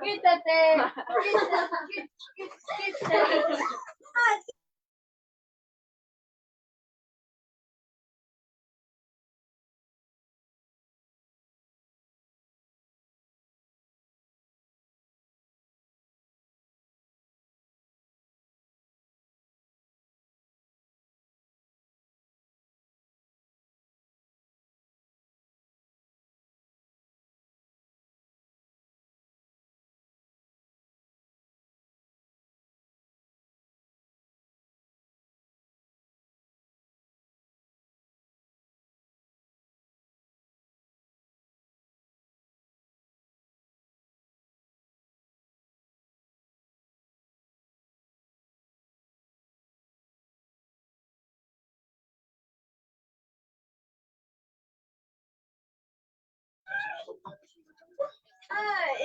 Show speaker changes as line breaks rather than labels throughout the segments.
Quítate. Quítate.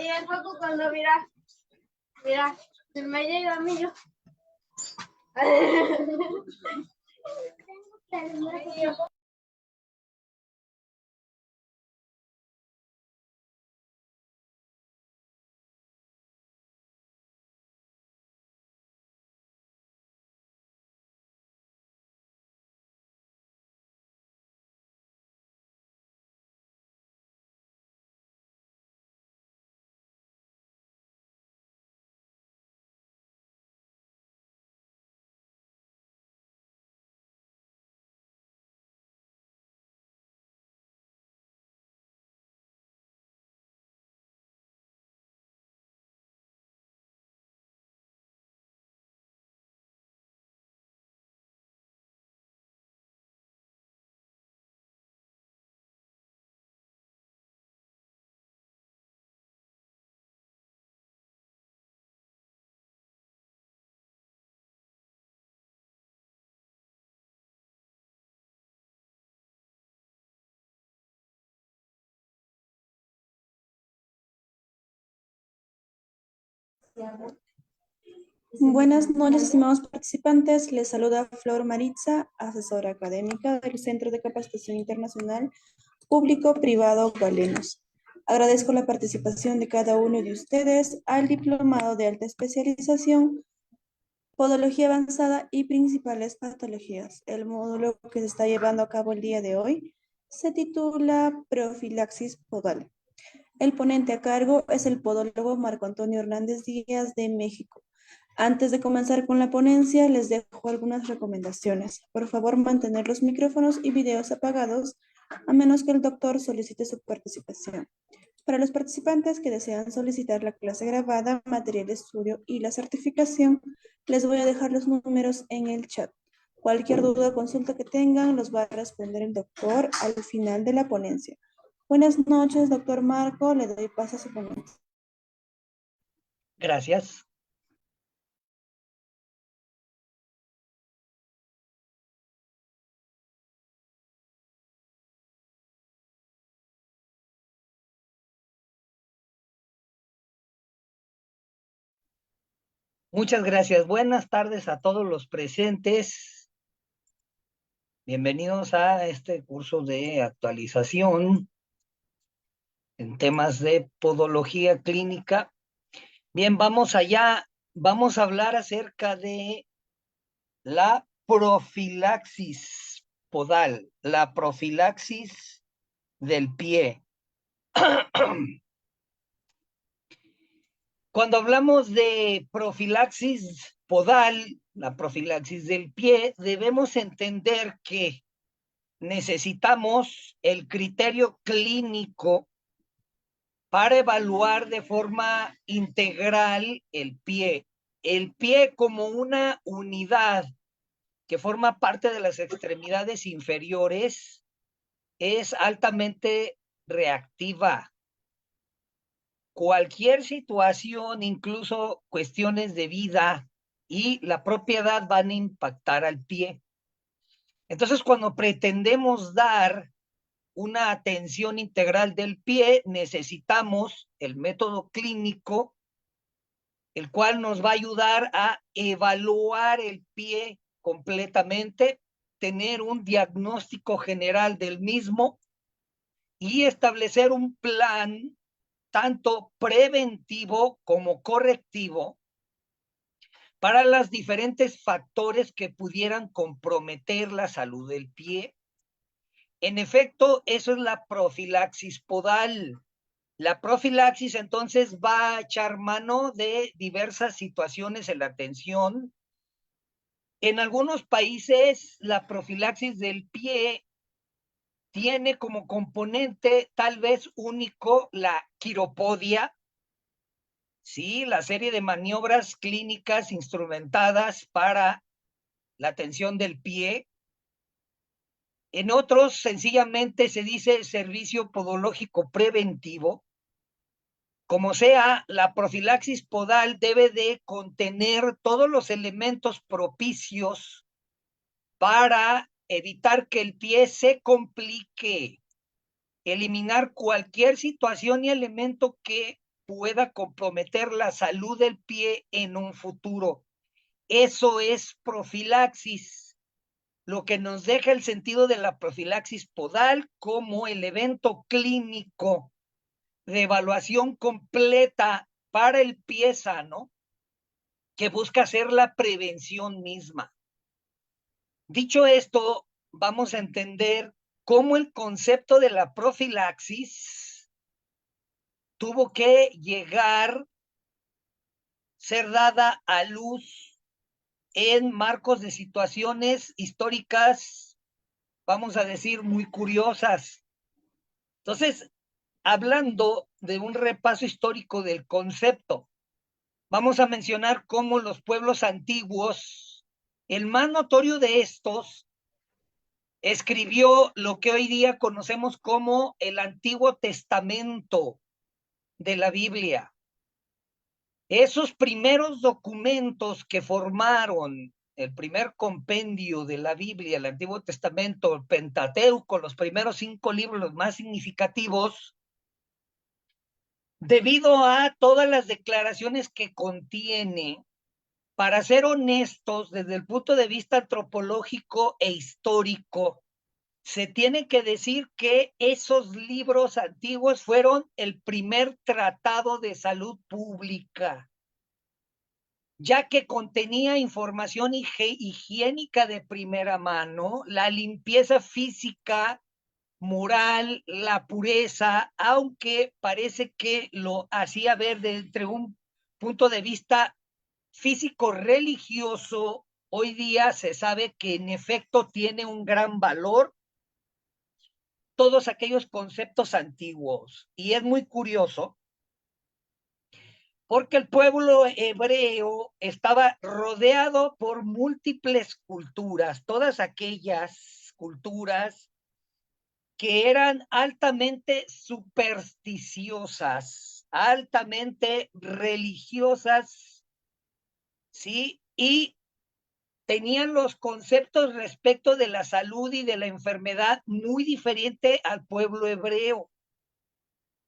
Y el poco cuando mira, se me llega a mí yo.
Buenas noches, estimados participantes. Les saluda Flor Maritza, asesora académica del Centro de Capacitación Internacional Público-Privado Galenos. Agradezco la participación de cada uno de ustedes al Diplomado de Alta Especialización, Podología Avanzada y Principales Patologías. El módulo que se está llevando a cabo el día de hoy se titula Profilaxis Podal. El ponente a cargo es el podólogo Marco Antonio Hernández Díaz de México. Antes de comenzar con la ponencia, les dejo algunas recomendaciones. Por favor, mantener los micrófonos y videos apagados, a menos que el doctor solicite su participación. Para los participantes que desean solicitar la clase grabada, material de estudio y la certificación, les voy a dejar los números en el chat. Cualquier duda o consulta que tengan, los va a responder el doctor al final de la ponencia. Buenas noches, doctor Marco. Le doy paso a su ponencia.
Gracias. Muchas gracias. Buenas tardes a todos los presentes. Bienvenidos a este curso de actualización en temas de podología clínica. Bien, vamos allá. Vamos a hablar acerca de la profilaxis podal, la profilaxis del pie. Cuando hablamos de profilaxis podal, la profilaxis del pie, debemos entender que necesitamos el criterio clínico para evaluar de forma integral el pie. El pie como una unidad que forma parte de las extremidades inferiores es altamente reactiva. Cualquier situación, incluso cuestiones de vida y la propiedad van a impactar al pie. Entonces, cuando pretendemos dar una atención integral del pie, necesitamos el método clínico, el cual nos va a ayudar a evaluar el pie completamente, tener un diagnóstico general del mismo y establecer un plan tanto preventivo como correctivo para los diferentes factores que pudieran comprometer la salud del pie. En efecto, eso es la profilaxis podal. La profilaxis entonces va a echar mano de diversas situaciones en la atención. En algunos países, la profilaxis del pie tiene como componente tal vez único la quiropodia, ¿sí? La serie de maniobras clínicas instrumentadas para la atención del pie. En otros, sencillamente se dice servicio podológico preventivo. Como sea, la profilaxis podal debe de contener todos los elementos propicios para evitar que el pie se complique, eliminar cualquier situación y elemento que pueda comprometer la salud del pie en un futuro. Eso es profilaxis, lo que nos deja el sentido de la profilaxis podal como el evento clínico de evaluación completa para el pie sano, que busca ser la prevención misma. Dicho esto, vamos a entender cómo el concepto de la profilaxis tuvo que llegar, ser dada a luz en marcos de situaciones históricas, vamos a decir, muy curiosas. Entonces, hablando de un repaso histórico del concepto, vamos a mencionar cómo los pueblos antiguos, el más notorio de estos, escribió lo que hoy día conocemos como el Antiguo Testamento de la Biblia. Esos primeros documentos que formaron el primer compendio de la Biblia, el Antiguo Testamento, el Pentateuco, los primeros 5 libros, los más significativos, debido a todas las declaraciones que contiene. Para ser honestos, desde el punto de vista antropológico e histórico, se tiene que decir que esos libros antiguos fueron el primer tratado de salud pública, ya que contenía información higiénica de primera mano, la limpieza física, moral, la pureza, aunque parece que lo hacía ver desde un punto de vista físico religioso. Hoy día se sabe que en efecto tiene un gran valor todos aquellos conceptos antiguos. Y es muy curioso porque el pueblo hebreo estaba rodeado por múltiples culturas, todas aquellas culturas que eran altamente supersticiosas, altamente religiosas, ¿sí? Y tenían los conceptos respecto de la salud y de la enfermedad muy diferente al pueblo hebreo.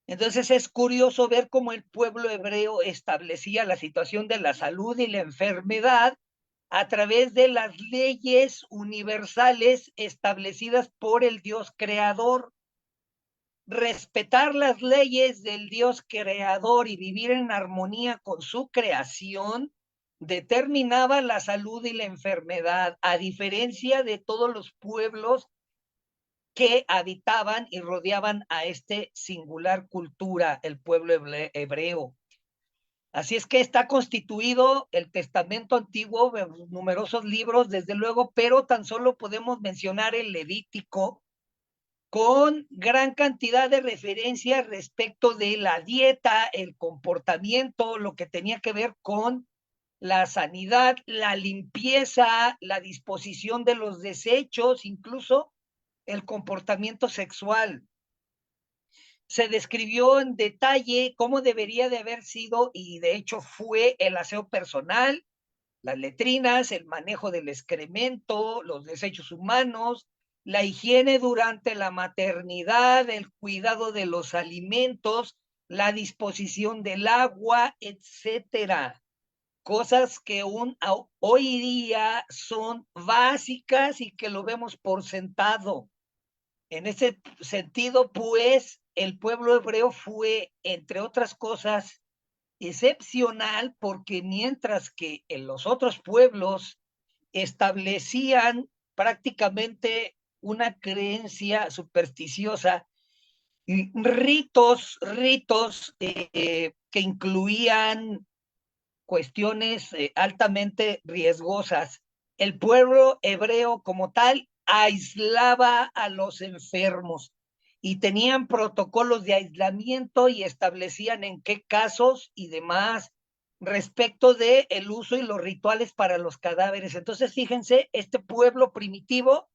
Entonces es curioso ver cómo el pueblo hebreo establecía la situación de la salud y la enfermedad a través de las leyes universales establecidas por el Dios creador. Respetar las leyes del Dios creador y vivir en armonía con su creación determinaba la salud y la enfermedad, a diferencia de todos los pueblos que habitaban y rodeaban a este singular cultura, el pueblo hebreo. Así es que está constituido el Testamento Antiguo, numerosos libros, desde luego, pero tan solo podemos mencionar el Levítico, con gran cantidad de referencias respecto de la dieta, el comportamiento, lo que tenía que ver con la sanidad, la limpieza, la disposición de los desechos, incluso el comportamiento sexual. Se describió en detalle cómo debería de haber sido, y de hecho fue, el aseo personal, las letrinas, el manejo del excremento, los desechos humanos, la higiene durante la maternidad, el cuidado de los alimentos, la disposición del agua, etcétera. Cosas que aún hoy día son básicas y que lo vemos por sentado. En ese sentido, pues, el pueblo hebreo fue, entre otras cosas, excepcional porque mientras que en los otros pueblos establecían prácticamente una creencia supersticiosa y ritos que incluían cuestiones altamente riesgosas. El pueblo hebreo como tal aislaba a los enfermos y tenían protocolos de aislamiento y establecían en qué casos y demás respecto de el uso y los rituales para los cadáveres. Entonces, fíjense, este pueblo primitivo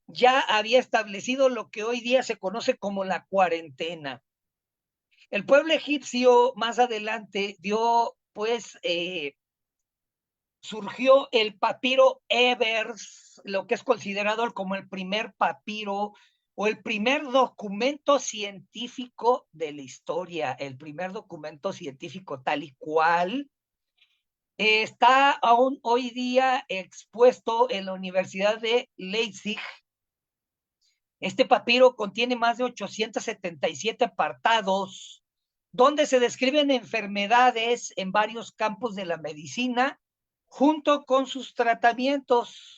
ya había establecido lo que hoy día se conoce como la cuarentena. El pueblo egipcio más adelante dio, pues, surgió el papiro Ebers, lo que es considerado como el primer papiro o el primer documento científico de la historia, el primer documento científico tal y cual. Está aún hoy día expuesto en la Universidad de Leipzig. Este papiro contiene más de 877 apartados, donde se describen enfermedades en varios campos de la medicina, junto con sus tratamientos.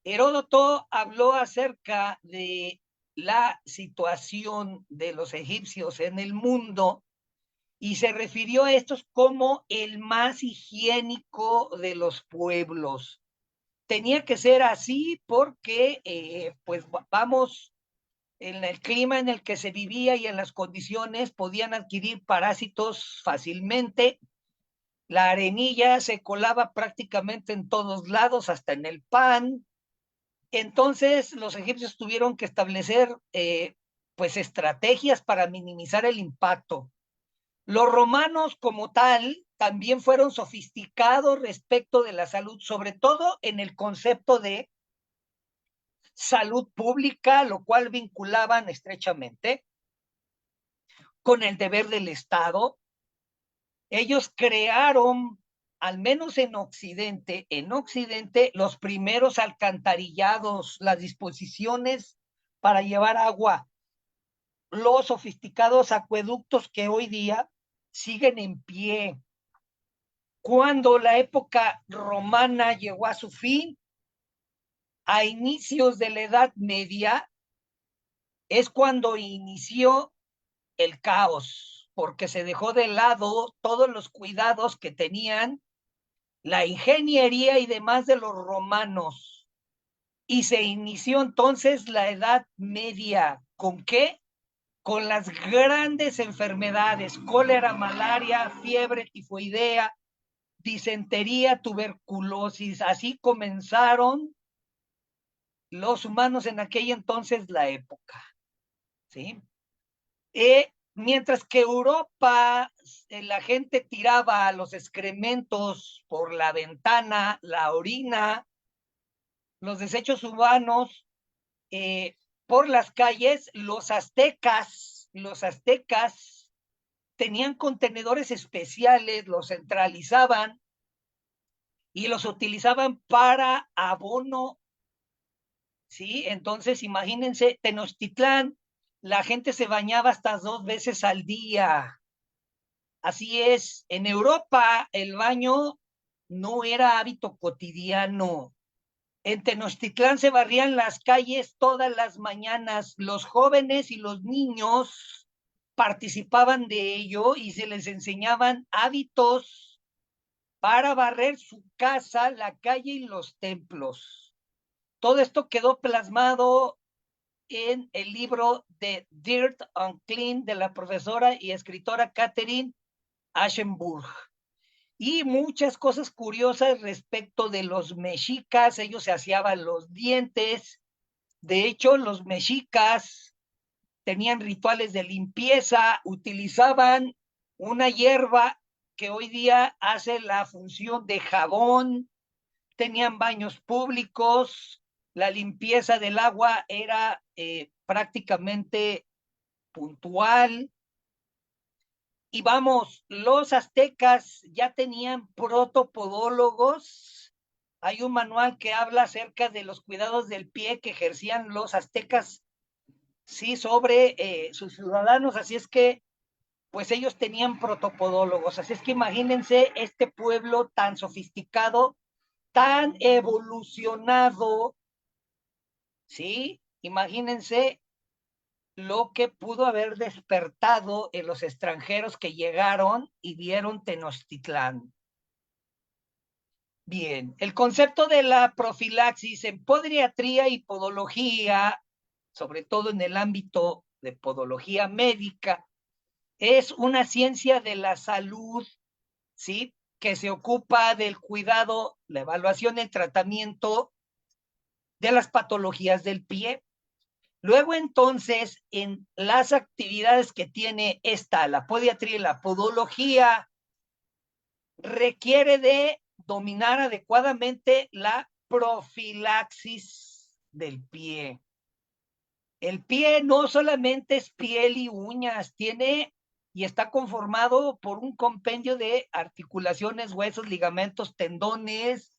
Heródoto habló acerca de la situación de los egipcios en el mundo y se refirió a estos como el más higiénico de los pueblos. Tenía que ser así porque, pues vamos, en el clima en el que se vivía y en las condiciones podían adquirir parásitos fácilmente. La arenilla se colaba prácticamente en todos lados, hasta en el pan. Entonces los egipcios tuvieron que establecer pues estrategias para minimizar el impacto. Los romanos como tal también fueron sofisticados respecto de la salud, sobre todo en el concepto de salud pública, lo cual vinculaban estrechamente con el deber del Estado. Ellos crearon, al menos en Occidente, los primeros alcantarillados, las disposiciones para llevar agua, los sofisticados acueductos que hoy día siguen en pie. Cuando la época romana llegó a su fin, a inicios de la Edad Media, es cuando inició el caos, porque se dejó de lado todos los cuidados que tenían la ingeniería y demás de los romanos. Y se inició entonces la Edad Media. ¿Con qué? Con las grandes enfermedades: cólera, malaria, fiebre tifoidea, disentería, tuberculosis. Así comenzaron los humanos en aquella entonces la época, ¿sí? Mientras que Europa, la gente tiraba los excrementos por la ventana, la orina, los desechos humanos por las calles, los aztecas tenían contenedores especiales, los centralizaban y los utilizaban para abono, ¿sí? Entonces, imagínense, Tenochtitlán, la gente se bañaba hasta 2 veces al día. Así es, en Europa el baño no era hábito cotidiano. En Tenochtitlán se barrían las calles todas las mañanas. Los jóvenes y los niños participaban de ello y se les enseñaban hábitos para barrer su casa, la calle y los templos. Todo esto quedó plasmado en el libro de Dirt on Clean de la profesora y escritora Catherine Aschenburg. Y muchas cosas curiosas respecto de los mexicas. Ellos se aseaban los dientes. De hecho, los mexicas tenían rituales de limpieza, utilizaban una hierba que hoy día hace la función de jabón, tenían baños públicos, la limpieza del agua era prácticamente puntual. Y vamos, los aztecas ya tenían protopodólogos. Hay un manual que habla acerca de los cuidados del pie que ejercían los aztecas, sí, sobre sus ciudadanos. Así es que, pues ellos tenían protopodólogos. Así es que imagínense este pueblo tan sofisticado, tan evolucionado, ¿sí? Imagínense lo que pudo haber despertado en los extranjeros que llegaron y vieron Tenochtitlán. Bien, el concepto de la profilaxis en podiatría y podología, sobre todo en el ámbito de podología médica, es una ciencia de la salud, ¿sí? Que se ocupa del cuidado, la evaluación y el tratamiento de las patologías del pie. Luego, entonces, en las actividades que tiene la podiatría y la podología, requiere de dominar adecuadamente la profilaxis del pie. El pie no solamente es piel y uñas, tiene y está conformado por un compendio de articulaciones, huesos, ligamentos, tendones,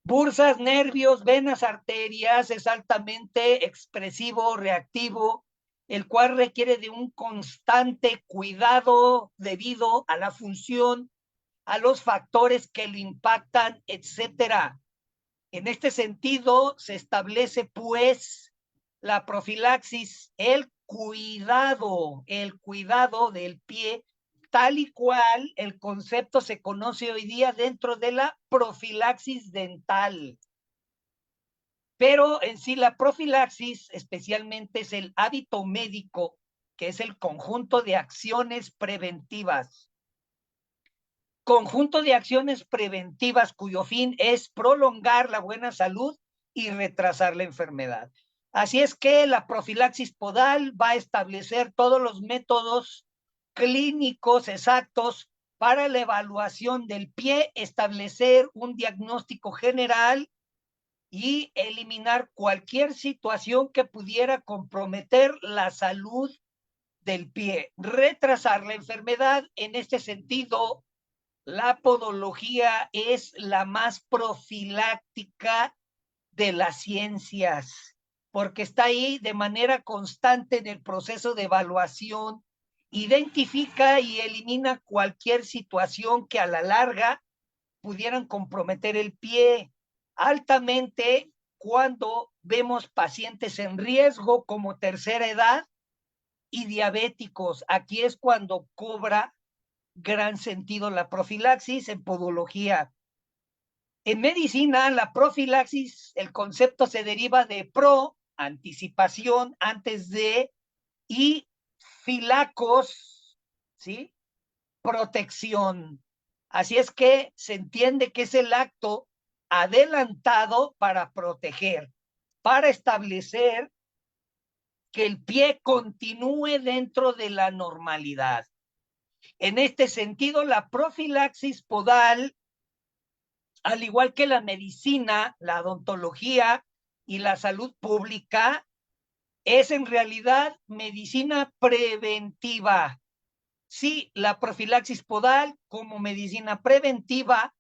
bursas, nervios, venas, arterias. Es altamente expresivo, reactivo, el cual requiere de un constante cuidado debido a la función, a los factores que lo impactan, etcétera. En este sentido, se establece, pues, la profilaxis, el cuidado del pie, tal y cual el concepto se conoce hoy día dentro de la profilaxis dental. Pero en sí la profilaxis especialmente es el hábito médico, que es el conjunto de acciones preventivas. Conjunto de acciones preventivas cuyo fin es prolongar la buena salud y retrasar la enfermedad. Así es que la profilaxis podal va a establecer todos los métodos clínicos exactos para la evaluación del pie, establecer un diagnóstico general y eliminar cualquier situación que pudiera comprometer la salud del pie, retrasar la enfermedad. En este sentido, la podología es la más profiláctica de las ciencias, porque está ahí de manera constante en el proceso de evaluación, identifica y elimina cualquier situación que a la larga pudieran comprometer el pie, altamente cuando vemos pacientes en riesgo como tercera edad y diabéticos. Aquí es cuando cobra gran sentido la profilaxis en podología. En medicina, la profilaxis, el concepto se deriva de pro, anticipación, antes de, y filacos, ¿sí? Protección. Así es que se entiende que es el acto adelantado para proteger, para establecer que el pie continúe dentro de la normalidad. En este sentido, la profilaxis podal, al igual que la medicina, la odontología y la salud pública, es en realidad medicina preventiva. Sí, la profilaxis podal como medicina preventiva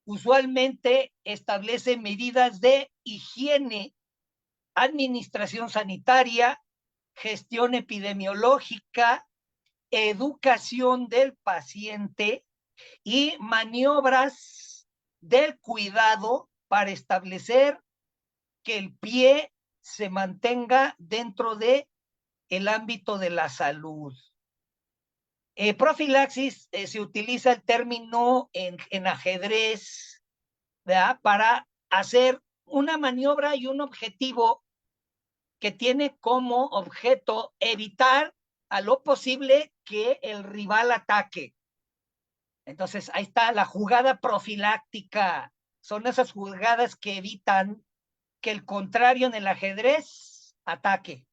usualmente establece medidas de higiene, administración sanitaria, gestión epidemiológica, educación del paciente y maniobras del cuidado para establecer que el pie se mantenga dentro de el ámbito de la salud. Profilaxis, se utiliza el término en ajedrez, ¿verdad? Para hacer una maniobra y un objetivo que tiene como objeto evitar a lo posible que el rival ataque. Entonces, ahí está la jugada profiláctica. Son esas jugadas que evitan que el contrario en el ajedrez ataque.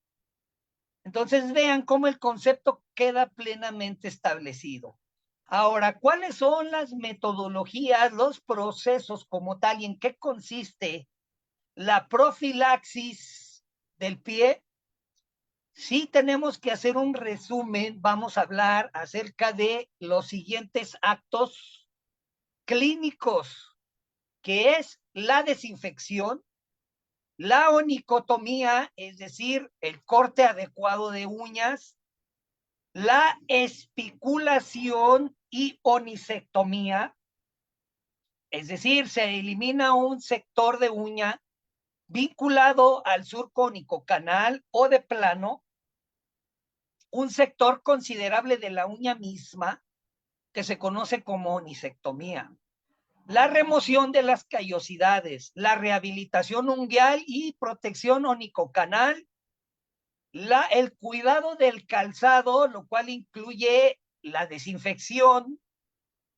Entonces, vean cómo el concepto queda plenamente establecido. Ahora, ¿cuáles son las metodologías, los procesos como tal y en qué consiste la profilaxis del pie? Sí tenemos que hacer un resumen, vamos a hablar acerca de los siguientes actos clínicos, que es la desinfección, la onicotomía, es decir, el corte adecuado de uñas, la espiculación y onisectomía, es decir, se elimina un sector de uña vinculado al surco onicocanal o de plano, un sector considerable de la uña misma, que se conoce como onisectomía. La remoción de las callosidades, la rehabilitación unguial y protección onicocanal, el cuidado del calzado, lo cual incluye la desinfección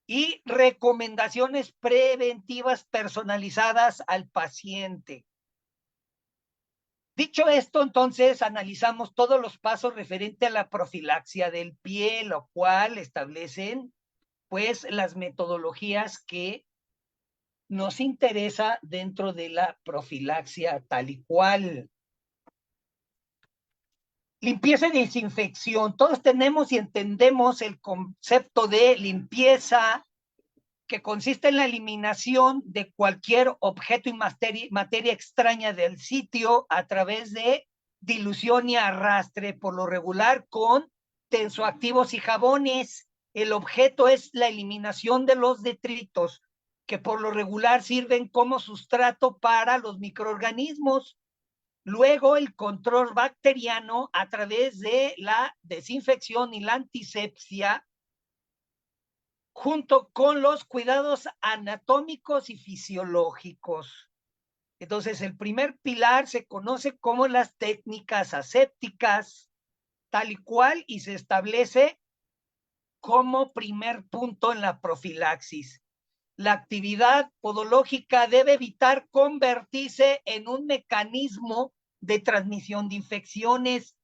y recomendaciones preventivas personalizadas al paciente. Dicho esto, entonces analizamos todos los pasos referentes a la profilaxia del pie, lo cual establecen pues las metodologías que nos interesa dentro de la profilaxia tal y cual. Limpieza y desinfección. Todos tenemos y entendemos el concepto de limpieza, que consiste en la eliminación de cualquier objeto y materia extraña del sitio a través de dilución y arrastre, por lo regular con tensoactivos y jabones. El objeto es la eliminación de los detritos, que por lo regular sirven como sustrato para los microorganismos. Luego, el control bacteriano a través de la desinfección y la antisepsia, junto con los cuidados anatómicos y fisiológicos. Entonces, el primer pilar se conoce como las técnicas asépticas, tal y cual, y se establece como primer punto en la profilaxis. La actividad podológica debe evitar convertirse en un mecanismo de transmisión de infecciones.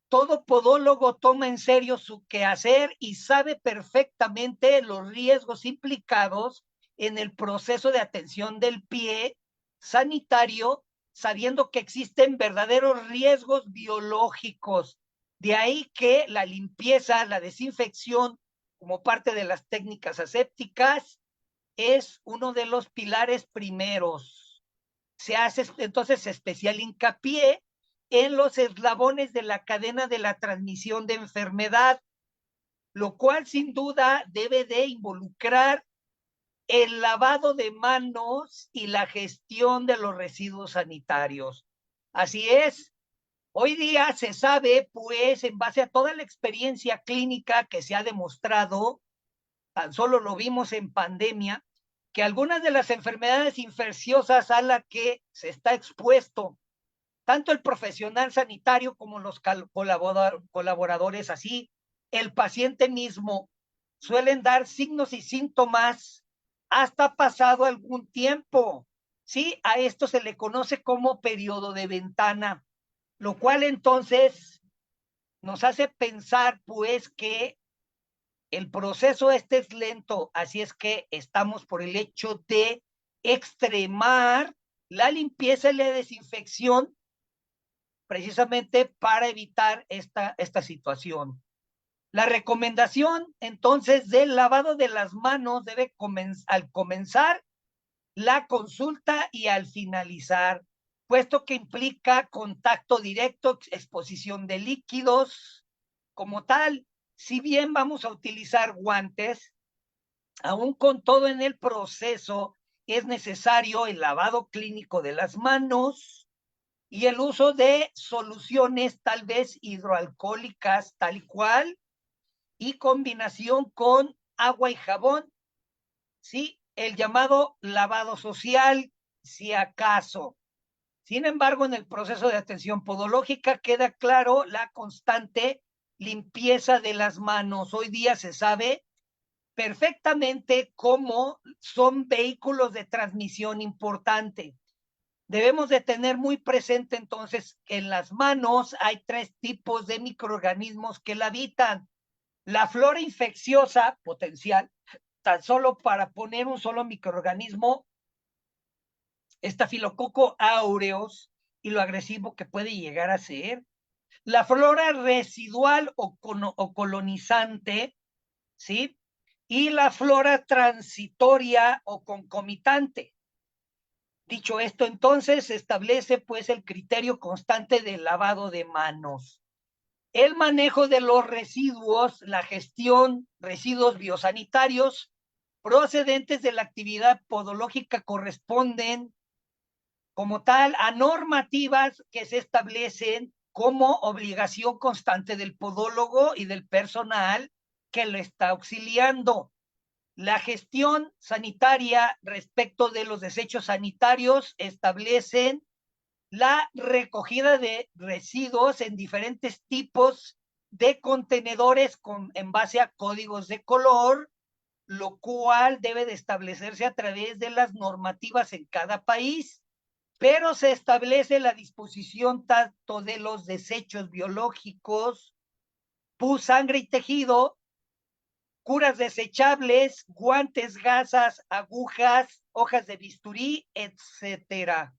Todo podólogo toma en serio su quehacer y sabe perfectamente los riesgos implicados en el proceso de atención del pie sanitario, sabiendo que existen verdaderos riesgos biológicos De ahí que la limpieza, la desinfección, como parte de las técnicas asépticas, es uno de los pilares primeros. Se hace entonces especial hincapié en los eslabones de la cadena de la transmisión de enfermedad, lo cual sin duda debe de involucrar el lavado de manos y la gestión de los residuos sanitarios. Así es, hoy día se sabe, pues, en base a toda la experiencia clínica que se ha demostrado, tan solo lo vimos en pandemia, que algunas de las enfermedades infecciosas a las que se está expuesto tanto el profesional sanitario como los colaboradores, así el paciente mismo, suelen dar signos y síntomas hasta pasado algún tiempo. Sí, a esto se le conoce como periodo de ventana, lo cual entonces nos hace pensar pues que el proceso este es lento, así es que estamos por el hecho de extremar la limpieza y la desinfección precisamente para evitar esta situación. La recomendación entonces del lavado de las manos debe al comenzar la consulta y al finalizar, puesto que implica contacto directo, exposición de líquidos. Como tal, si bien vamos a utilizar guantes, aún con todo en el proceso es necesario el lavado clínico de las manos y el uso de soluciones tal vez hidroalcohólicas tal y cual y combinación con agua y jabón, ¿sí? El llamado lavado social, si acaso. Sin embargo, en el proceso de atención podológica queda claro la constante limpieza de las manos. Hoy día se sabe perfectamente cómo son vehículos de transmisión importante. Debemos de tener muy presente entonces que en las manos hay 3 tipos de microorganismos que la habitan. La flora infecciosa potencial, tan solo para poner un solo microorganismo, Staphylococcus aureus, y lo agresivo que puede llegar a ser. La flora residual o colonizante, ¿sí? Y la flora transitoria o concomitante. Dicho esto, entonces se establece pues el criterio constante del lavado de manos. El manejo de los residuos, la gestión, residuos biosanitarios procedentes de la actividad podológica corresponden como tal a normativas que se establecen como obligación constante del podólogo y del personal que lo está auxiliando. La gestión sanitaria respecto de los desechos sanitarios establecen la recogida de residuos en diferentes tipos de contenedores en base a códigos de color, lo cual debe de establecerse a través de las normativas en cada país, pero se establece la disposición tanto de los desechos biológicos, pus, sangre y tejido, curas desechables, guantes, gasas, agujas, hojas de bisturí, etcétera.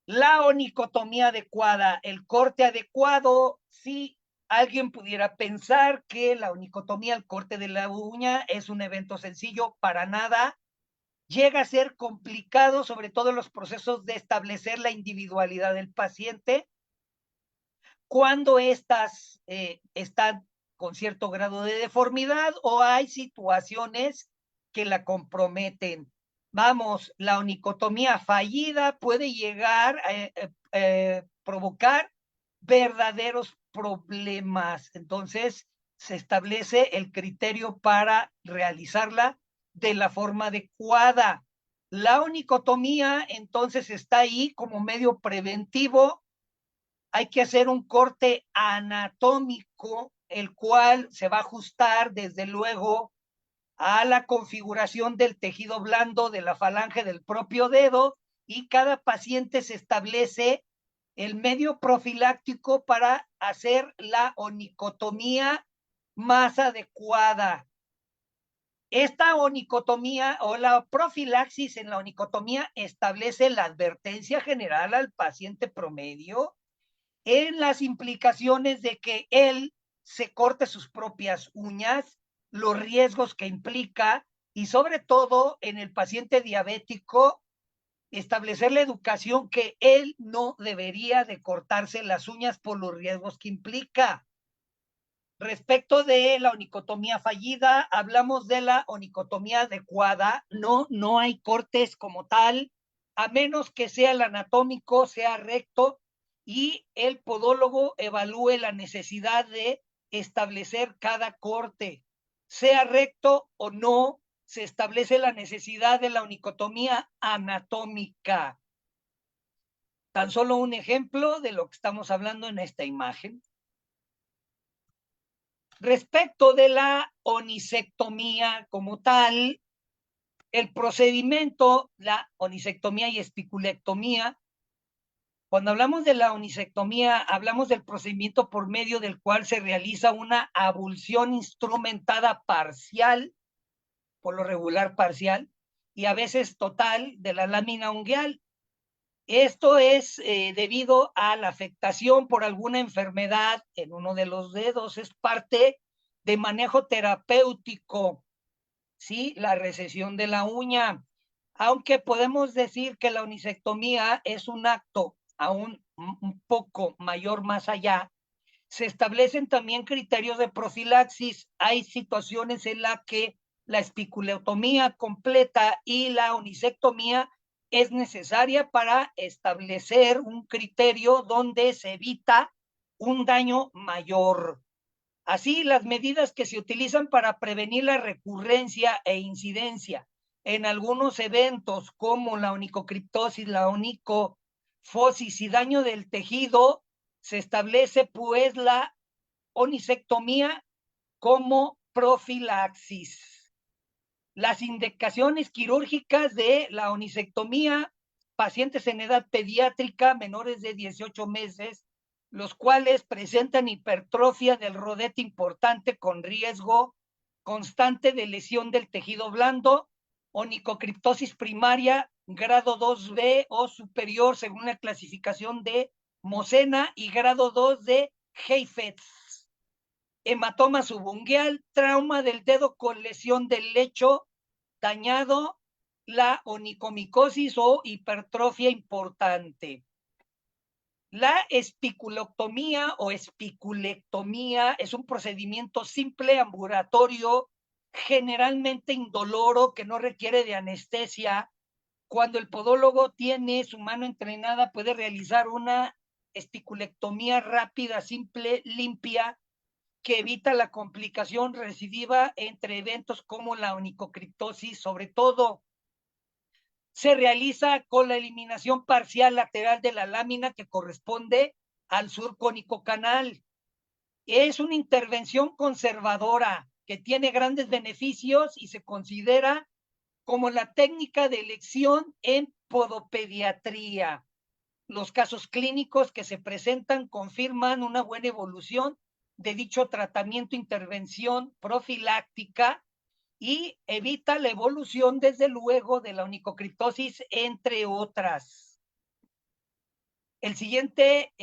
La onicotomía adecuada, el corte adecuado, si alguien pudiera pensar que la onicotomía, el corte de la uña, es un evento sencillo, para nada. Llega a ser complicado, sobre todo en los procesos de establecer la individualidad del paciente, cuando estas están con cierto grado de deformidad o hay situaciones que la comprometen. Vamos, la onicotomía fallida puede llegar a provocar verdaderos problemas. Entonces, se establece el criterio para realizarla de la forma adecuada. La onicotomía, entonces, está ahí como medio preventivo. Hay que hacer un corte anatómico, el cual se va a ajustar, desde luego, a la configuración del tejido blando de la falange del propio dedo, y cada paciente se establece el medio profiláctico para hacer la onicotomía más adecuada. Esta onicotomía o la profilaxis en la onicotomía establece la advertencia general al paciente promedio en las implicaciones de que él se corte sus propias uñas, los riesgos que implica y sobre todo en el paciente diabético, establecer la educación que él no debería de cortarse las uñas por los riesgos que implica. Respecto de la onicotomía fallida, hablamos de la onicotomía adecuada. No hay cortes como tal, a menos que sea el anatómico, sea recto, y el podólogo evalúe la necesidad de establecer cada corte. Sea recto o no, se establece la necesidad de la onicotomía anatómica. Tan solo un ejemplo de lo que estamos hablando en esta imagen. Respecto de la onisectomía como tal, el procedimiento, la onisectomía y espiculectomía, cuando hablamos de la onisectomía, hablamos del procedimiento por medio del cual se realiza una abulsión instrumentada parcial, por lo regular parcial, y a veces total de la lámina ungueal. Esto es debido a la afectación por alguna enfermedad en uno de los dedos. Es parte de manejo terapéutico, ¿sí? La recesión de la uña. Aunque podemos decir que la onisectomía es un acto aún un poco mayor más allá, se establecen también criterios de profilaxis. Hay situaciones en las que la espiculotomía completa y la onisectomía es necesaria para establecer un criterio donde se evita un daño mayor. Así, las medidas que se utilizan para prevenir la recurrencia e incidencia en algunos eventos como la onicocriptosis, la onicofosis y daño del tejido, se establece pues la onisectomía como profilaxis. Las indicaciones quirúrgicas de la onisectomía, pacientes en edad pediátrica menores de 18 meses, los cuales presentan hipertrofia del rodete importante con riesgo constante de lesión del tejido blando, onicocriptosis primaria, grado 2B o superior según la clasificación de Mosena y grado 2 de Heifetz. Hematoma subungueal, trauma del dedo con lesión del lecho dañado, la onicomicosis o hipertrofia importante. La espiculoctomía o espiculectomía es un procedimiento simple, ambulatorio, generalmente indoloro, que no requiere de anestesia. Cuando el podólogo tiene su mano entrenada, puede realizar una espiculectomía rápida, simple, limpia, que evita la complicación recidiva entre eventos como la onicocriptosis. Sobre todo, se realiza con la eliminación parcial lateral de la lámina que corresponde al surco onicocanal. Es una intervención conservadora que tiene grandes beneficios y se considera como la técnica de elección en podopediatría. Los casos clínicos que se presentan confirman una buena evolución de dicho tratamiento, intervención profiláctica, y evita la evolución, desde luego, de la onicocriptosis, entre otras. El siguiente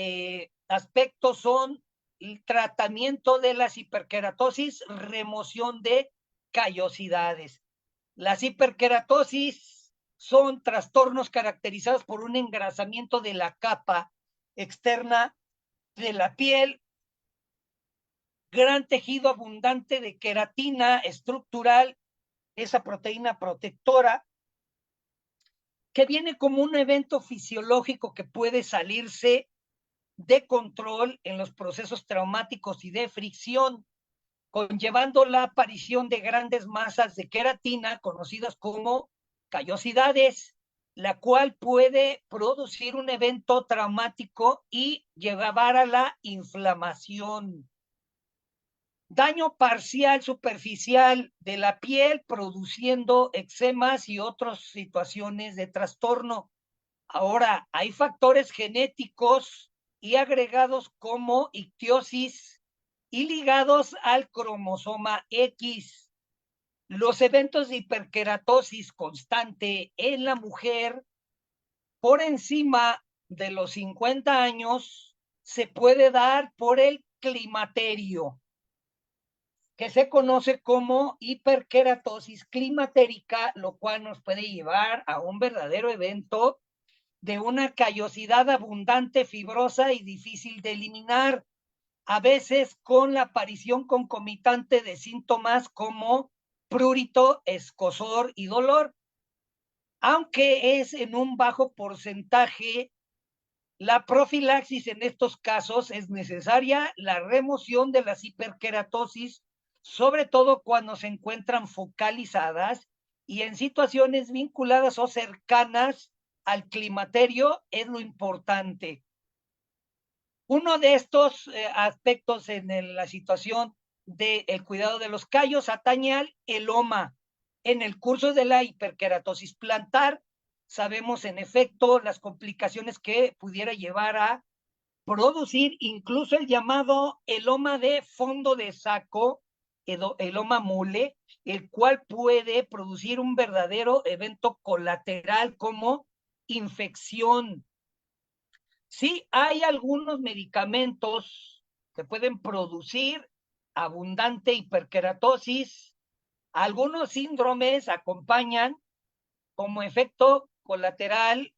aspecto son el tratamiento de las hiperkeratosis, remoción de callosidades. Las hiperkeratosis son trastornos caracterizados por un engrasamiento de la capa externa de la piel, gran tejido abundante de queratina estructural, esa proteína protectora, que viene como un evento fisiológico que puede salirse de control en los procesos traumáticos y de fricción, conllevando la aparición de grandes masas de queratina conocidas como callosidades, la cual puede producir un evento traumático y llevar a la inflamación. Daño parcial superficial de la piel, produciendo eczemas y otras situaciones de trastorno. Ahora, hay factores genéticos y agregados como ictiosis y ligados al cromosoma X. Los eventos de hiperkeratosis constante en la mujer por encima de los 50 años se puede dar por el climaterio, que se conoce como hiperkeratosis climatérica, lo cual nos puede llevar a un verdadero evento de una callosidad abundante, fibrosa y difícil de eliminar, a veces con la aparición concomitante de síntomas como prurito, escozor y dolor, aunque es en un bajo porcentaje. La profilaxis en estos casos es necesaria, la remoción de las hiperkeratosis, sobre todo cuando se encuentran focalizadas y en situaciones vinculadas o cercanas al climaterio, es lo importante. Uno de estos aspectos en la situación del cuidado de los callos atañe al eloma. En el curso de la hiperkeratosis plantar, sabemos en efecto las complicaciones que pudiera llevar a producir incluso el llamado eloma de fondo de saco, eloma mole, el cual puede producir un verdadero evento colateral como infección. Sí, hay algunos medicamentos que pueden producir abundante hiperkeratosis. Algunos síndromes acompañan como efecto colateral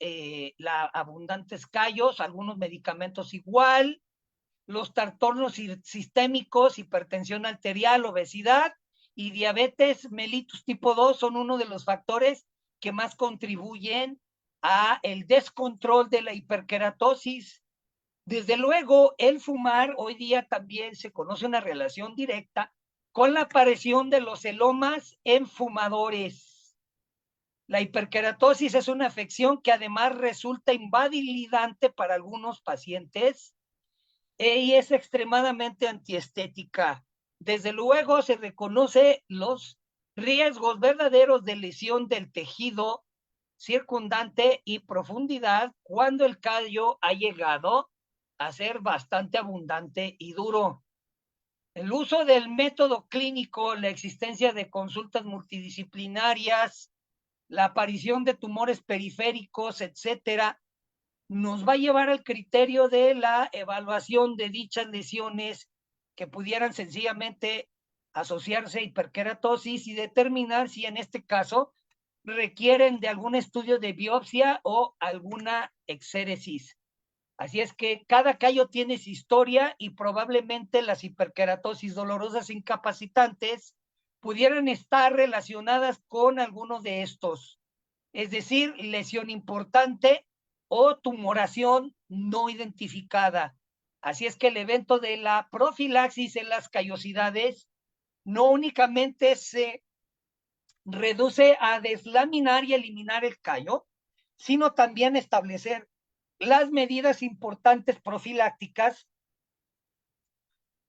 la abundantes callos, algunos medicamentos igual, los trastornos sistémicos, hipertensión arterial, obesidad y diabetes mellitus tipo 2 son uno de los factores que más contribuyen a el descontrol de la hiperkeratosis. Desde luego, el fumar hoy día también se conoce una relación directa con la aparición de los celomas en fumadores. La hiperkeratosis es una afección que además resulta invalidante para algunos pacientes y es extremadamente antiestética. Desde luego se reconoce los riesgos verdaderos de lesión del tejido circundante y profundidad cuando el callo ha llegado a ser bastante abundante y duro. El uso del método clínico, la existencia de consultas multidisciplinarias, la aparición de tumores periféricos, etcétera, nos va a llevar al criterio de la evaluación de dichas lesiones que pudieran sencillamente asociarse a hiperkeratosis y determinar si en este caso requieren de algún estudio de biopsia o alguna exéresis. Así es que cada callo tiene su historia y probablemente las hiperkeratosis dolorosas incapacitantes pudieran estar relacionadas con algunos de estos, es decir, lesión importante o tumoración no identificada. Así es que el evento de la profilaxis en las callosidades no únicamente se reduce a deslaminar y eliminar el callo, sino también establecer las medidas importantes profilácticas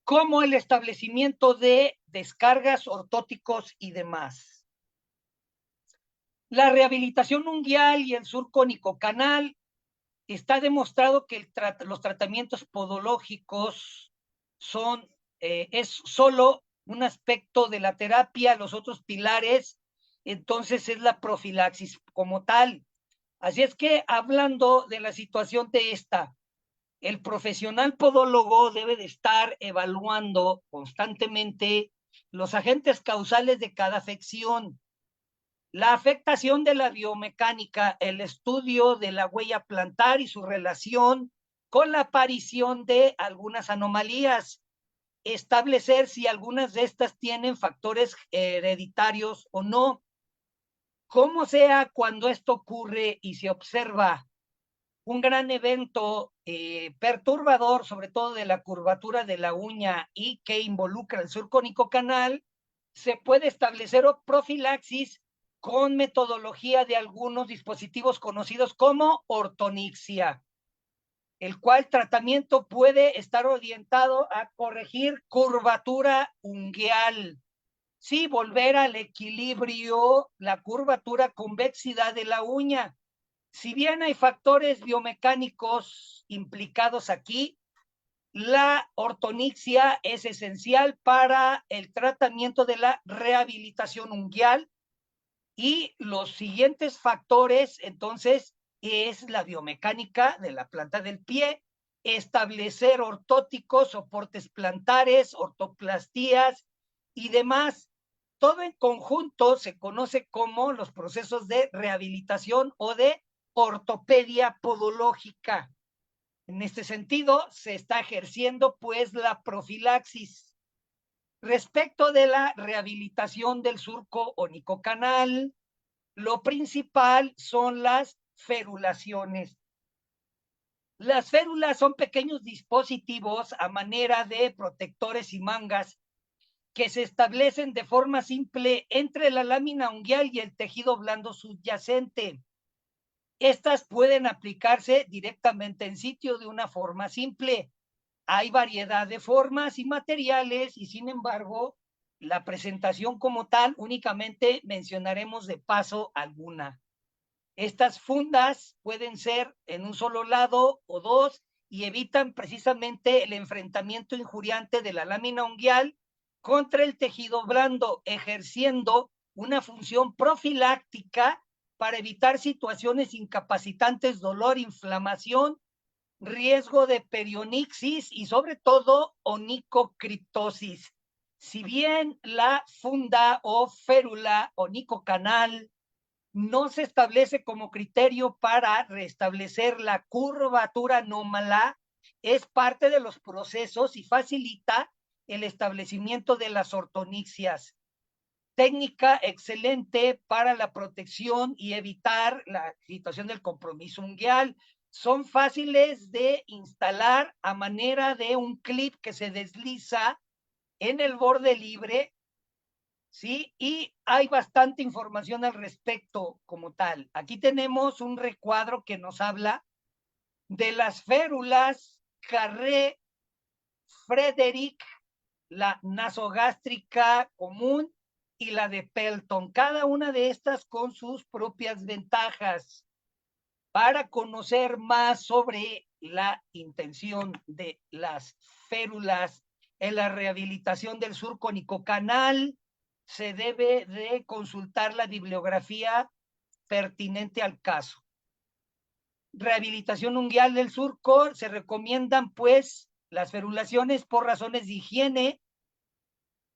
como el establecimiento de descargas, ortóticos y demás. La rehabilitación unguial y el surco nicocanal está demostrado que los tratamientos podológicos es solo un aspecto de la terapia, los otros pilares, entonces es la profilaxis como tal. Así es que hablando de la situación de esta, el profesional podólogo debe de estar evaluando constantemente los agentes causales de cada afección, la afectación de la biomecánica, el estudio de la huella plantar y su relación con la aparición de algunas anomalías, establecer si algunas de estas tienen factores hereditarios o no. Como sea, cuando esto ocurre y se observa un gran evento perturbador, sobre todo de la curvatura de la uña y que involucra el surco nicocanal, se puede establecer profilaxis con metodología de algunos dispositivos conocidos como ortonixia, el cual tratamiento puede estar orientado a corregir curvatura ungueal. Sí, volver al equilibrio, la curvatura, convexidad de la uña. Si bien hay factores biomecánicos implicados aquí, la ortonixia es esencial para el tratamiento de la rehabilitación unguial y los siguientes factores, entonces, es la biomecánica de la planta del pie, establecer ortóticos, soportes plantares, ortoplastías y demás. Todo en conjunto se conoce como los procesos de rehabilitación o de ortopedia podológica. En este sentido, se está ejerciendo pues la profilaxis. Respecto de la rehabilitación del surco onicocanal, lo principal son las ferulaciones. Las férulas son pequeños dispositivos a manera de protectores y mangas que se establecen de forma simple entre la lámina unguial y el tejido blando subyacente. Estas pueden aplicarse directamente en sitio de una forma simple. Hay variedad de formas y materiales y, sin embargo, la presentación como tal únicamente mencionaremos de paso alguna. Estas fundas pueden ser en un solo lado o dos y evitan precisamente el enfrentamiento injuriante de la lámina unguial contra el tejido blando, ejerciendo una función profiláctica para evitar situaciones incapacitantes, dolor, inflamación, riesgo de perionixis y sobre todo onicocriptosis. Si bien la funda o férula onicocanal no se establece como criterio para restablecer la curvatura anómala, es parte de los procesos y facilita el establecimiento de las ortonixias. Técnica excelente para la protección y evitar la situación del compromiso unguial. Son fáciles de instalar a manera de un clip que se desliza en el borde libre, ¿sí? Y hay bastante información al respecto como tal. Aquí tenemos un recuadro que nos habla de las férulas Carré, Frederick, la nasogástrica común y la de Pelton, cada una de estas con sus propias ventajas. Para conocer más sobre la intención de las férulas en la rehabilitación del surco onicocanal, se debe de consultar la bibliografía pertinente al caso. Rehabilitación unguial del surco, se recomiendan pues las ferulaciones por razones de higiene,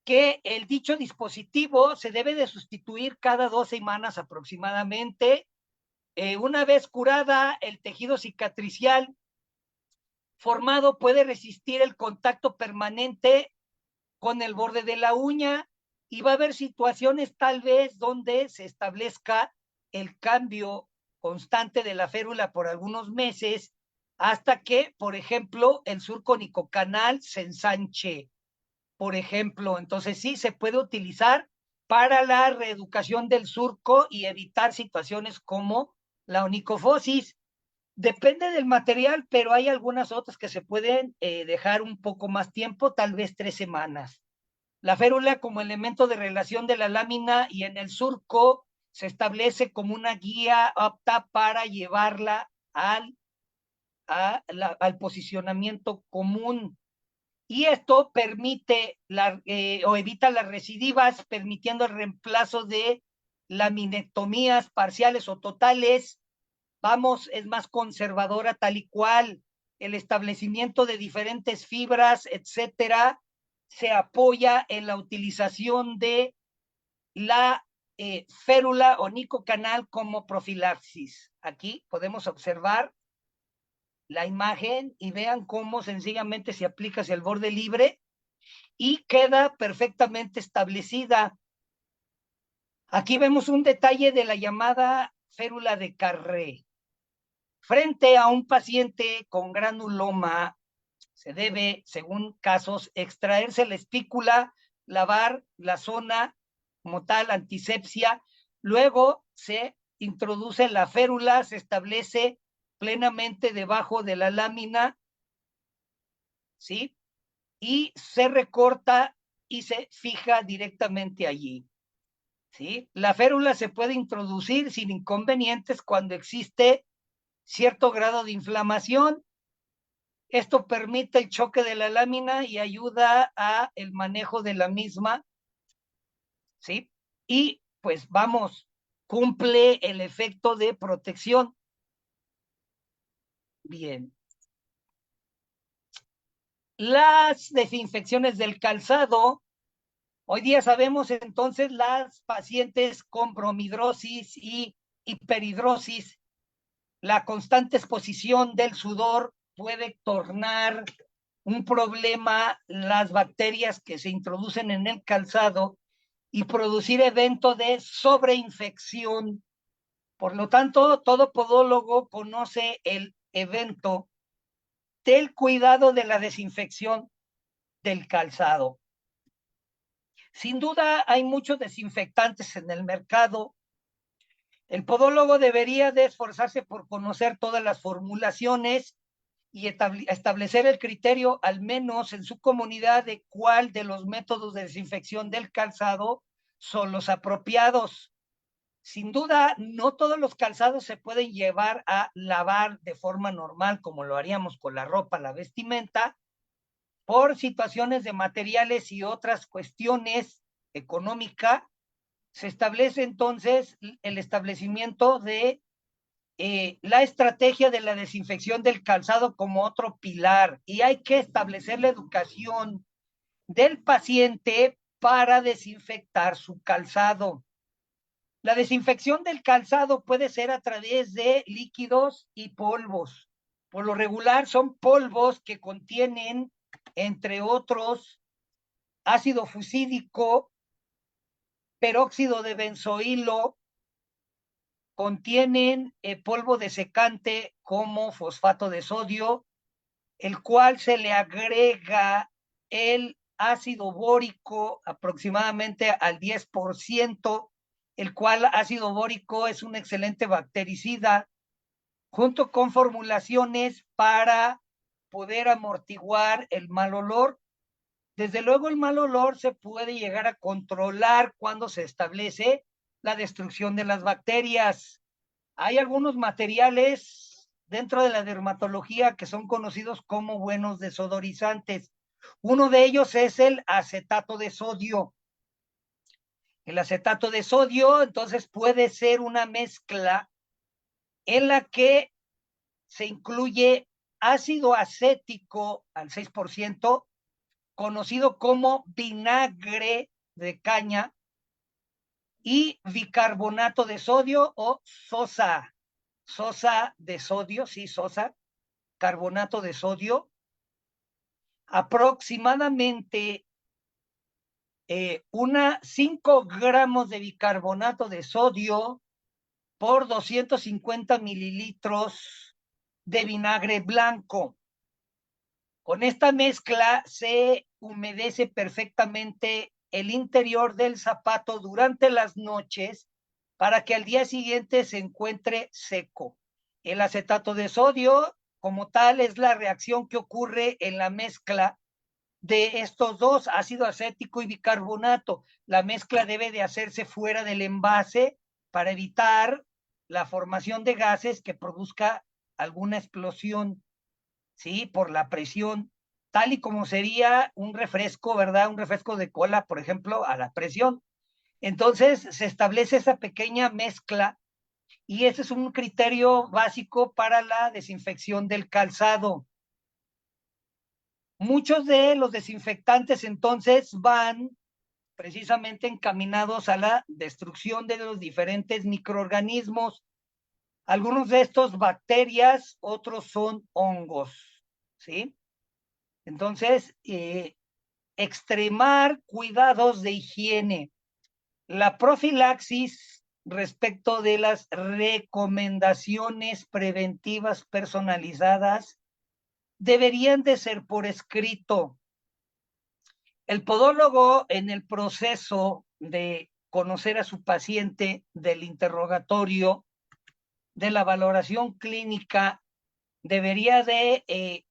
que el dicho dispositivo se debe de sustituir cada 2 semanas aproximadamente. Una vez curada, el tejido cicatricial formado puede resistir el contacto permanente con el borde de la uña y va a haber situaciones tal vez donde se establezca el cambio constante de la férula por algunos meses hasta que, por ejemplo, el surco onicocanal se ensanche. Por ejemplo, entonces sí se puede utilizar para la reeducación del surco y evitar situaciones como la onicofosis. Depende del material, pero hay algunas otras que se pueden dejar un poco más tiempo, tal vez 3 semanas. La férula como elemento de relación de la lámina y en el surco se establece como una guía apta para llevarla al posicionamiento común. Y esto permite o evita las recidivas, permitiendo el reemplazo de laminectomías parciales o totales. Vamos, es más conservadora tal y cual. El establecimiento de diferentes fibras, etcétera, se apoya en la utilización de la férula onicocanal como profilaxis. Aquí podemos observar la imagen y vean cómo sencillamente se aplica hacia el borde libre y queda perfectamente establecida. Aquí vemos un detalle de la llamada férula de Carré. Frente a un paciente con granuloma, se debe, según casos, extraerse la espícula, lavar la zona como tal, antisepsia, luego se introduce la férula, se establece plenamente debajo de la lámina, ¿sí? Y se recorta y se fija directamente allí, ¿sí? La férula se puede introducir sin inconvenientes cuando existe cierto grado de inflamación. Esto permite el choque de la lámina y ayuda a el manejo de la misma, ¿sí? Y pues vamos, cumple el efecto de protección. Bien. Las desinfecciones del calzado. Hoy día sabemos entonces las pacientes con bromidrosis y hiperhidrosis, la constante exposición del sudor puede tornar un problema las bacterias que se introducen en el calzado y producir evento de sobreinfección. Por lo tanto, todo podólogo conoce el evento del cuidado de la desinfección del calzado. Sin duda, hay muchos desinfectantes en el mercado. El podólogo debería de esforzarse por conocer todas las formulaciones y establecer el criterio, al menos en su comunidad, de cuál de los métodos de desinfección del calzado son los apropiados. Sin duda, no todos los calzados se pueden llevar a lavar de forma normal, como lo haríamos con la ropa, la vestimenta, por situaciones de materiales y otras cuestiones económicas. Se establece entonces el establecimiento de la estrategia de la desinfección del calzado como otro pilar, y hay que establecer la educación del paciente para desinfectar su calzado. La desinfección del calzado puede ser a través de líquidos y polvos. Por lo regular son polvos que contienen, entre otros, ácido fusídico, peróxido de benzoilo, contienen polvo de secante como fosfato de sodio, el cual se le agrega el ácido bórico aproximadamente al 10%, el cual ácido bórico es un excelente bactericida, junto con formulaciones para poder amortiguar el mal olor. Desde luego, el mal olor se puede llegar a controlar cuando se establece la destrucción de las bacterias. Hay algunos materiales dentro de la dermatología que son conocidos como buenos desodorizantes. Uno de ellos es el acetato de sodio. El acetato de sodio, entonces, puede ser una mezcla en la que se incluye ácido acético al 6%, conocido como vinagre de caña, y bicarbonato de sodio o sosa. Sosa de sodio, sí, sosa, carbonato de sodio. Aproximadamente 5 gramos de bicarbonato de sodio por 250 mililitros de vinagre blanco. Con esta mezcla se humedece perfectamente el interior del zapato durante las noches para que al día siguiente se encuentre seco. El acetato de sodio, como tal, es la reacción que ocurre en la mezcla de estos dos, ácido acético y bicarbonato. La mezcla debe de hacerse fuera del envase para evitar la formación de gases que produzca alguna explosión, ¿sí? Por la presión, tal y como sería un refresco, ¿verdad? Un refresco de cola, por ejemplo, a la presión. Entonces se establece esa pequeña mezcla y ese es un criterio básico para la desinfección del calzado. Muchos de los desinfectantes entonces van precisamente encaminados a la destrucción de los diferentes microorganismos. Algunos de estos bacterias, otros son hongos, ¿sí? Entonces, extremar cuidados de higiene. La profilaxis respecto de las recomendaciones preventivas personalizadas deberían de ser por escrito. El podólogo, en el proceso de conocer a su paciente, del interrogatorio, de la valoración clínica, debería de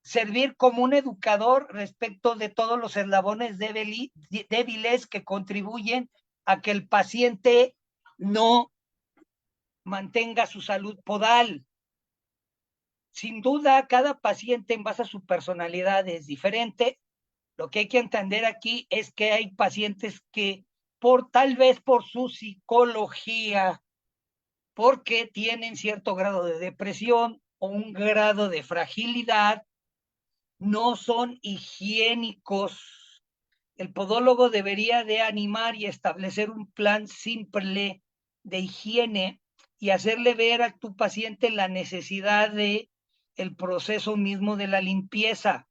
servir como un educador respecto de todos los eslabones débiles que contribuyen a que el paciente no mantenga su salud podal. Sin duda, cada paciente en base a su personalidad es diferente. Lo que hay que entender aquí es que hay pacientes que tal vez por su psicología, porque tienen cierto grado de depresión o un grado de fragilidad, no son higiénicos. El podólogo debería de animar y establecer un plan simple de higiene y hacerle ver a tu paciente la necesidad de el proceso mismo de la limpieza,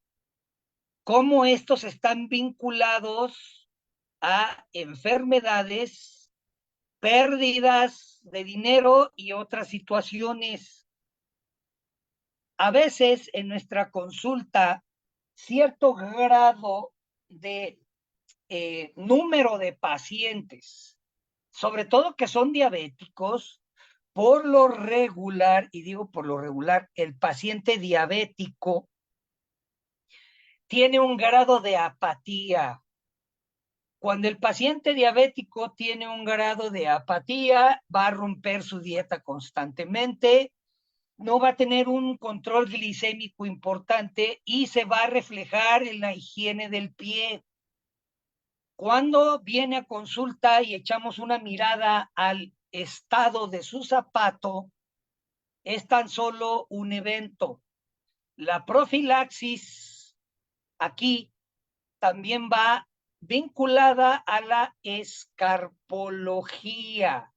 cómo estos están vinculados a enfermedades, pérdidas de dinero y otras situaciones. A veces en nuestra consulta, cierto grado de número de pacientes, sobre todo que son diabéticos, por lo regular, y digo por lo regular, el paciente diabético tiene un grado de apatía. Cuando el paciente diabético tiene un grado de apatía, va a romper su dieta constantemente, no va a tener un control glicémico importante y se va a reflejar en la higiene del pie. Cuando viene a consulta y echamos una mirada al estado de su zapato, es tan solo un evento. La profilaxis aquí también va vinculada a la escarpología.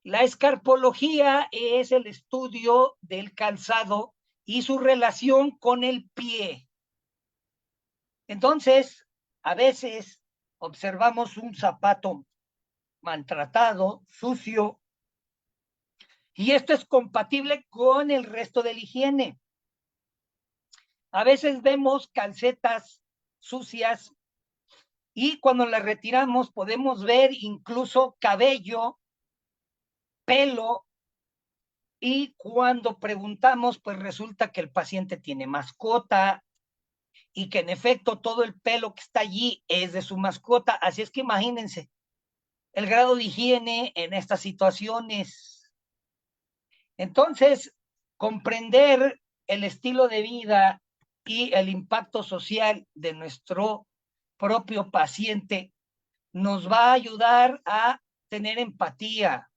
La escarpología es el estudio del calzado y su relación con el pie. Entonces, a veces observamos un zapato maltratado, sucio, y esto es compatible con el resto de la higiene. A veces vemos calcetas sucias y cuando las retiramos podemos ver incluso cabello, pelo, y cuando preguntamos, pues resulta que el paciente tiene mascota y que en efecto todo el pelo que está allí es de su mascota. Así es que imagínense el grado de higiene en estas situaciones. Entonces, comprender el estilo de vida y el impacto social de nuestro propio paciente nos va a ayudar a tener empatía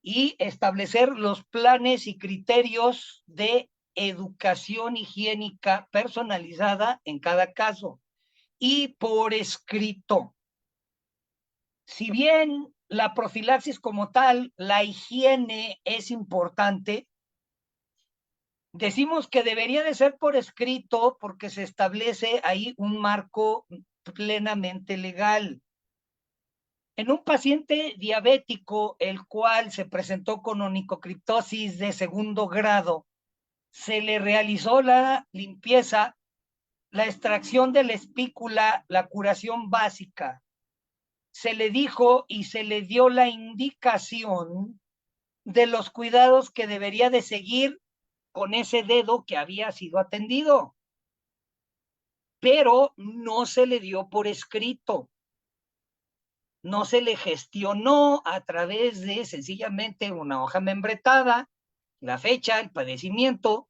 y establecer los planes y criterios de educación higiénica personalizada en cada caso y por escrito. Si bien la profilaxis como tal, la higiene es importante, decimos que debería de ser por escrito porque se establece ahí un marco plenamente legal. En un paciente diabético, el cual se presentó con onicocriptosis de segundo grado, se le realizó la limpieza, la extracción de la espícula, la curación básica. Se le dijo y se le dio la indicación de los cuidados que debería de seguir con ese dedo que había sido atendido, pero no se le dio por escrito. No se le gestionó a través de sencillamente una hoja membretada, la fecha, el padecimiento,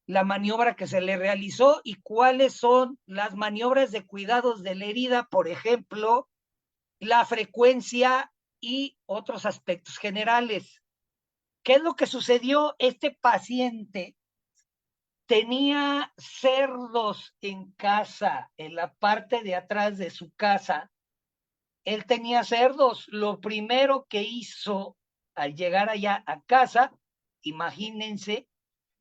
la maniobra que se le realizó y cuáles son las maniobras de cuidados de la herida, por ejemplo, la frecuencia y otros aspectos generales. ¿Qué es lo que sucedió? Este paciente tenía cerdos en casa, en la parte de atrás de su casa. Él tenía cerdos. Lo primero que hizo al llegar allá a casa, imagínense,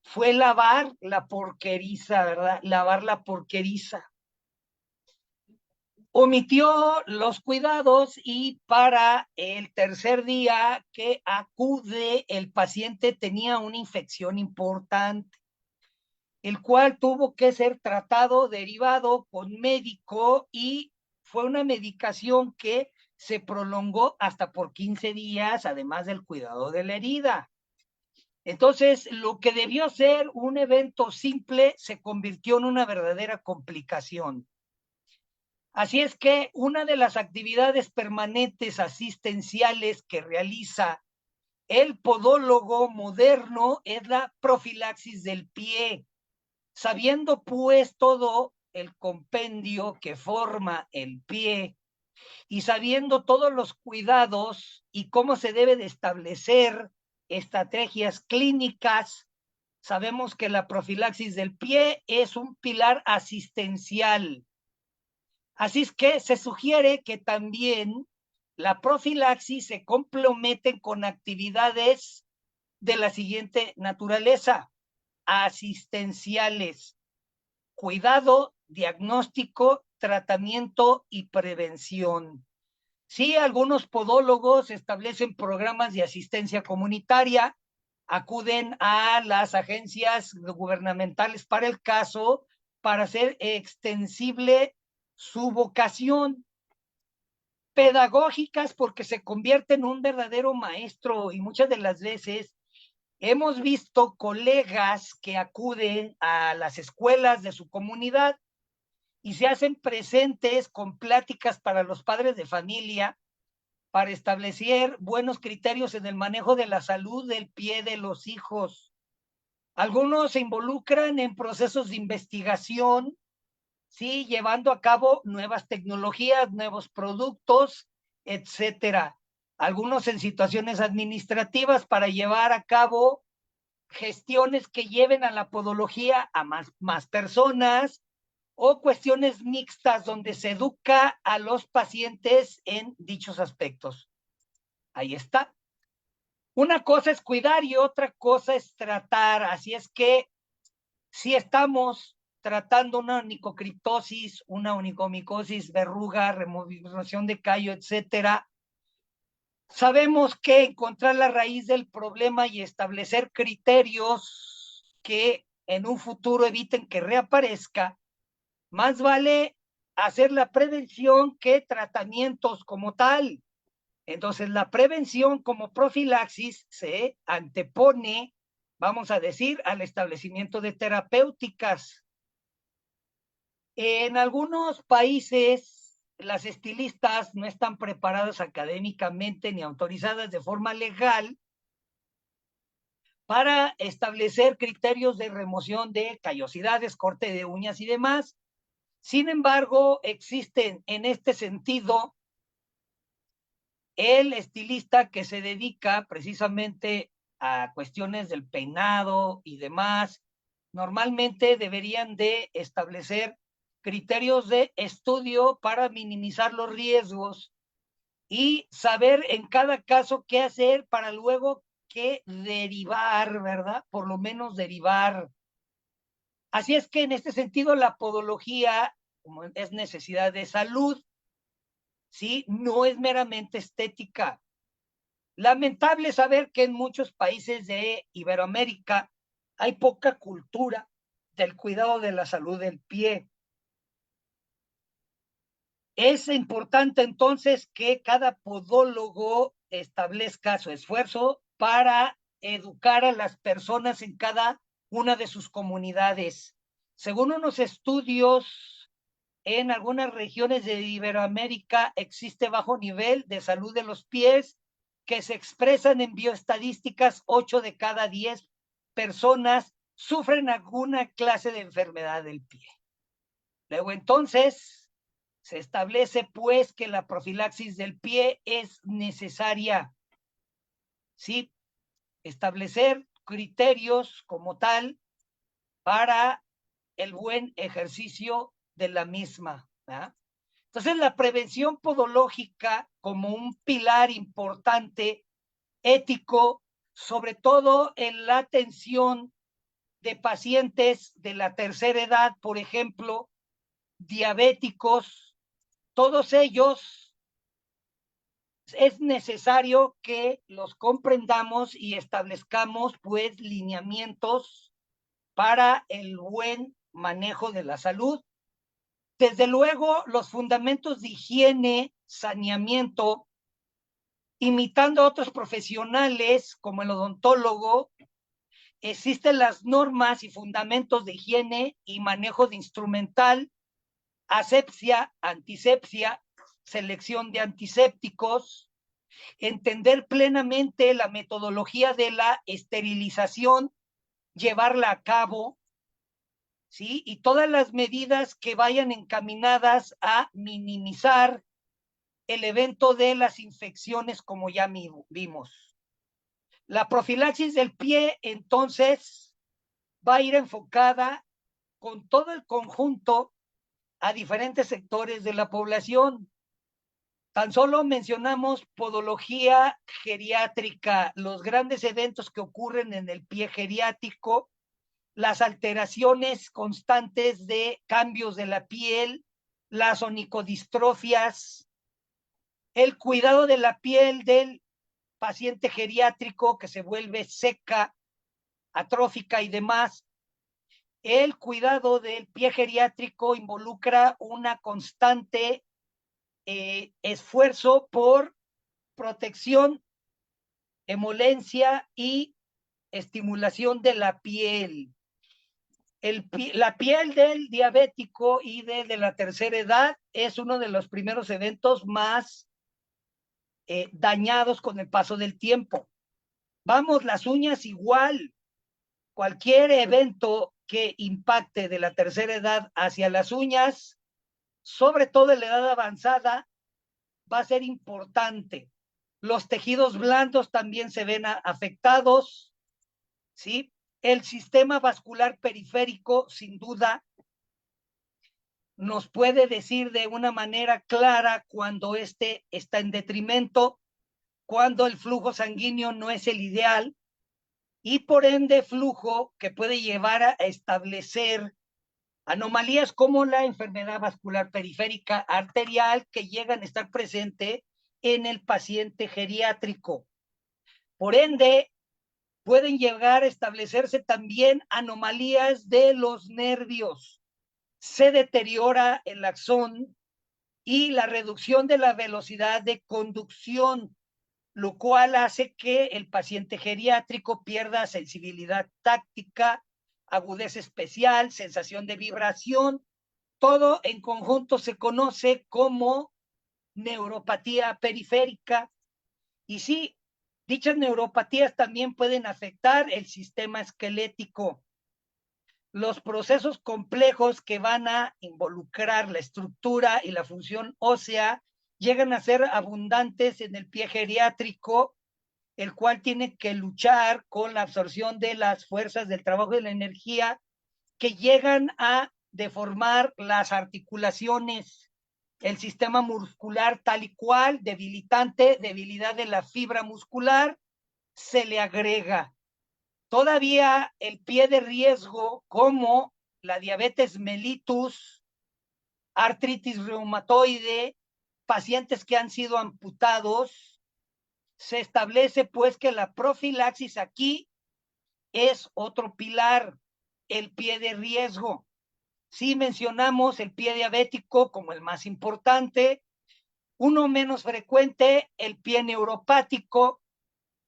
fue lavar la porqueriza, ¿verdad? Lavar la porqueriza. Omitió los cuidados y para el tercer día que acude, el paciente tenía una infección importante, el cual tuvo que ser tratado, derivado con médico y fue una medicación que se prolongó hasta por 15 días, además del cuidado de la herida. Entonces, lo que debió ser un evento simple se convirtió en una verdadera complicación. Así es que una de las actividades permanentes asistenciales que realiza el podólogo moderno es la profilaxis del pie. Sabiendo pues todo el compendio que forma el pie y sabiendo todos los cuidados y cómo se debe de establecer estrategias clínicas sabemos que la profilaxis del pie es un pilar asistencial. Así es que se sugiere que también la profilaxis se complementen con actividades de la siguiente naturaleza: asistenciales, cuidado, diagnóstico, tratamiento y prevención. Sí, algunos podólogos establecen programas de asistencia comunitaria, acuden a las agencias gubernamentales para el caso, para hacer extensible su vocación, pedagógicas porque se convierte en un verdadero maestro, y muchas de las veces hemos visto colegas que acuden a las escuelas de su comunidad y se hacen presentes con pláticas para los padres de familia para establecer buenos criterios en el manejo de la salud del pie de los hijos. Algunos se involucran en procesos de investigación, sí, llevando a cabo nuevas tecnologías, nuevos productos, etcétera. Algunos en situaciones administrativas para llevar a cabo gestiones que lleven a la podología a más personas, o cuestiones mixtas donde se educa a los pacientes en dichos aspectos. Ahí está. Una cosa es cuidar y otra cosa es tratar. Así es que si estamos tratando una onicocriptosis, una onicomicosis, verruga, remoción de callo, etcétera, sabemos que encontrar la raíz del problema y establecer criterios que en un futuro eviten que reaparezca, más vale hacer la prevención que tratamientos como tal. Entonces, la prevención como profilaxis se antepone, vamos a decir, al establecimiento de terapéuticas. En algunos países, las estilistas no están preparadas académicamente ni autorizadas de forma legal para establecer criterios de remoción de callosidades, corte de uñas y demás. Sin embargo, existen en este sentido el estilista que se dedica precisamente a cuestiones del peinado y demás. Normalmente deberían de establecer criterios de estudio para minimizar los riesgos y saber en cada caso qué hacer para luego qué derivar, ¿verdad? Por lo menos derivar. Así es que en este sentido la podología, como es necesidad de salud, ¿sí? No es meramente estética. Lamentable saber que en muchos países de Iberoamérica hay poca cultura del cuidado de la salud del pie. Es importante entonces que cada podólogo establezca su esfuerzo para educar a las personas en cada una de sus comunidades. Según unos estudios, en algunas regiones de Iberoamérica existe bajo nivel de salud de los pies que se expresan en bioestadísticas: 8 de cada 10 personas sufren alguna clase de enfermedad del pie. Luego entonces se establece pues que la profilaxis del pie es necesaria, ¿sí? Establecer criterios como tal para el buen ejercicio de la misma, ¿verdad? Entonces, la prevención podológica como un pilar importante, ético, sobre todo en la atención de pacientes de la tercera edad, por ejemplo, diabéticos, todos ellos es necesario que los comprendamos y establezcamos pues lineamientos para el buen manejo de la salud. Desde luego, los fundamentos de higiene, saneamiento, imitando a otros profesionales como el odontólogo, existen las normas y fundamentos de higiene y manejo de instrumental, asepsia, antisepsia, selección de antisépticos, entender plenamente la metodología de la esterilización, llevarla a cabo, ¿sí? Y todas las medidas que vayan encaminadas a minimizar el evento de las infecciones, como ya vimos. La profilaxis del pie, entonces, va a ir enfocada con todo el conjunto a diferentes sectores de la población. Tan solo mencionamos podología geriátrica, los grandes eventos que ocurren en el pie geriátrico, las alteraciones constantes de cambios de la piel, las onicodistrofias, el cuidado de la piel del paciente geriátrico que se vuelve seca, atrófica y demás. El cuidado del pie geriátrico involucra una constante esfuerzo por protección, emolencia y estimulación de la piel. La piel del diabético y de la tercera edad es uno de los primeros eventos más dañados con el paso del tiempo. Vamos, las uñas igual. Cualquier evento que impacte de la tercera edad hacia las uñas, sobre todo en la edad avanzada, va a ser importante. Los tejidos blandos también se ven afectados, ¿sí? El sistema vascular periférico, sin duda, nos puede decir de una manera clara cuando este está en detrimento, cuando el flujo sanguíneo no es el ideal, y por ende flujo que puede llevar a establecer anomalías como la enfermedad vascular periférica arterial que llegan a estar presente en el paciente geriátrico. Por ende, pueden llegar a establecerse también anomalías de los nervios. Se deteriora el axón y la reducción de la velocidad de conducción, lo cual hace que el paciente geriátrico pierda sensibilidad táctica, agudeza especial, sensación de vibración. Todo en conjunto se conoce como neuropatía periférica. Y sí, dichas neuropatías también pueden afectar el sistema esquelético. Los procesos complejos que van a involucrar la estructura y la función ósea llegan a ser abundantes en el pie geriátrico, el cual tiene que luchar con la absorción de las fuerzas del trabajo de la energía que llegan a deformar las articulaciones, el sistema muscular tal y cual, debilitante, debilidad de la fibra muscular, se le agrega. Todavía el pie de riesgo, como la diabetes mellitus, artritis reumatoide, pacientes que han sido amputados, se establece pues que la profilaxis aquí es otro pilar, el pie de riesgo. Sí mencionamos el pie diabético como el más importante, uno menos frecuente, el pie neuropático,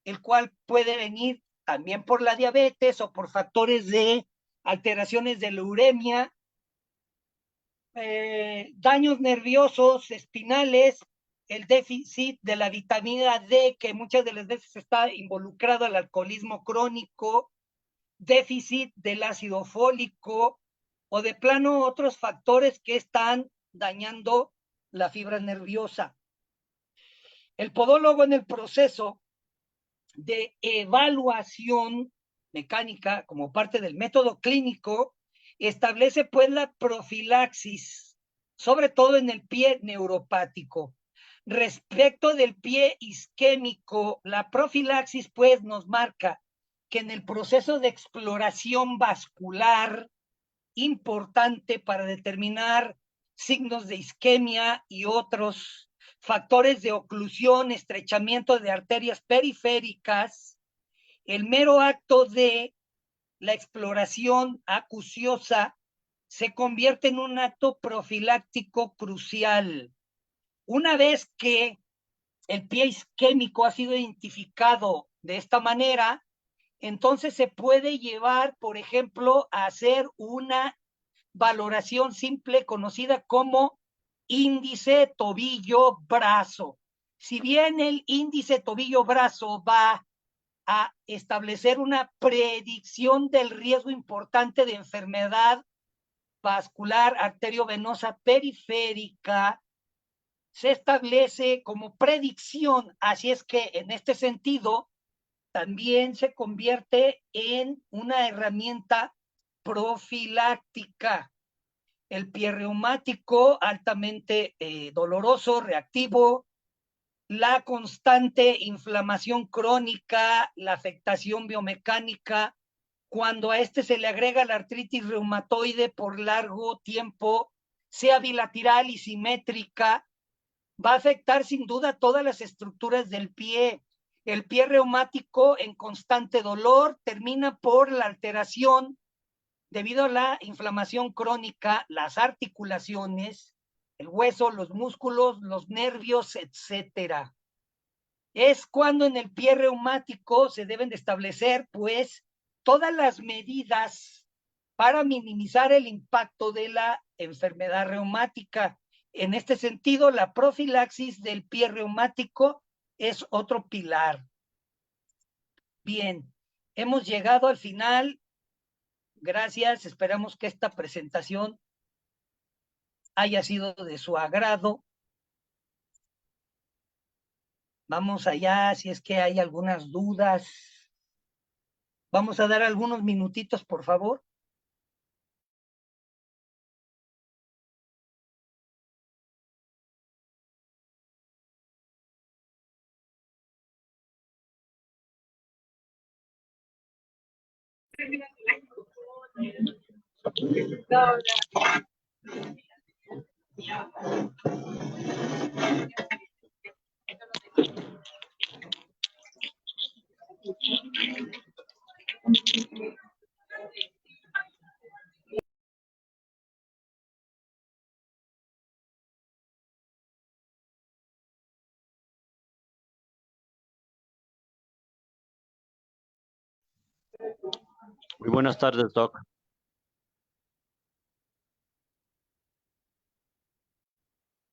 el cual puede venir también por la diabetes o por factores de alteraciones de la uremia, daños nerviosos, espinales, el déficit de la vitamina D, que muchas de las veces está involucrado al alcoholismo crónico, déficit del ácido fólico o de plano otros factores que están dañando la fibra nerviosa. El podólogo en el proceso de evaluación mecánica como parte del método clínico establece pues la profilaxis, sobre todo en el pie neuropático. Respecto del pie isquémico, la profilaxis pues nos marca que en el proceso de exploración vascular importante para determinar signos de isquemia y otros factores de oclusión, estrechamiento de arterias periféricas, el mero acto de la exploración acuciosa se convierte en un acto profiláctico crucial. Una vez que el pie isquémico ha sido identificado de esta manera, entonces se puede llevar, por ejemplo, a hacer una valoración simple conocida como índice tobillo-brazo. Si bien el índice tobillo-brazo va a establecer una predicción del riesgo importante de enfermedad vascular arteriovenosa periférica, se establece como predicción, así es que en este sentido también se convierte en una herramienta profiláctica. El pie reumático altamente doloroso, reactivo, la constante inflamación crónica, la afectación biomecánica, cuando a este se le agrega la artritis reumatoide por largo tiempo, sea bilateral y simétrica, va a afectar sin duda todas las estructuras del pie. El pie reumático en constante dolor termina por la alteración debido a la inflamación crónica, las articulaciones, el hueso, los músculos, los nervios, etcétera. Es cuando en el pie reumático se deben de establecer, pues, todas las medidas para minimizar el impacto de la enfermedad reumática. En este sentido, la profilaxis del pie reumático es otro pilar. Bien, hemos llegado al final. Gracias, esperamos que esta presentación haya sido de su agrado. Vamos allá, si es que hay algunas dudas. Vamos a dar algunos minutitos, por favor.
Muy buenas tardes, Doc.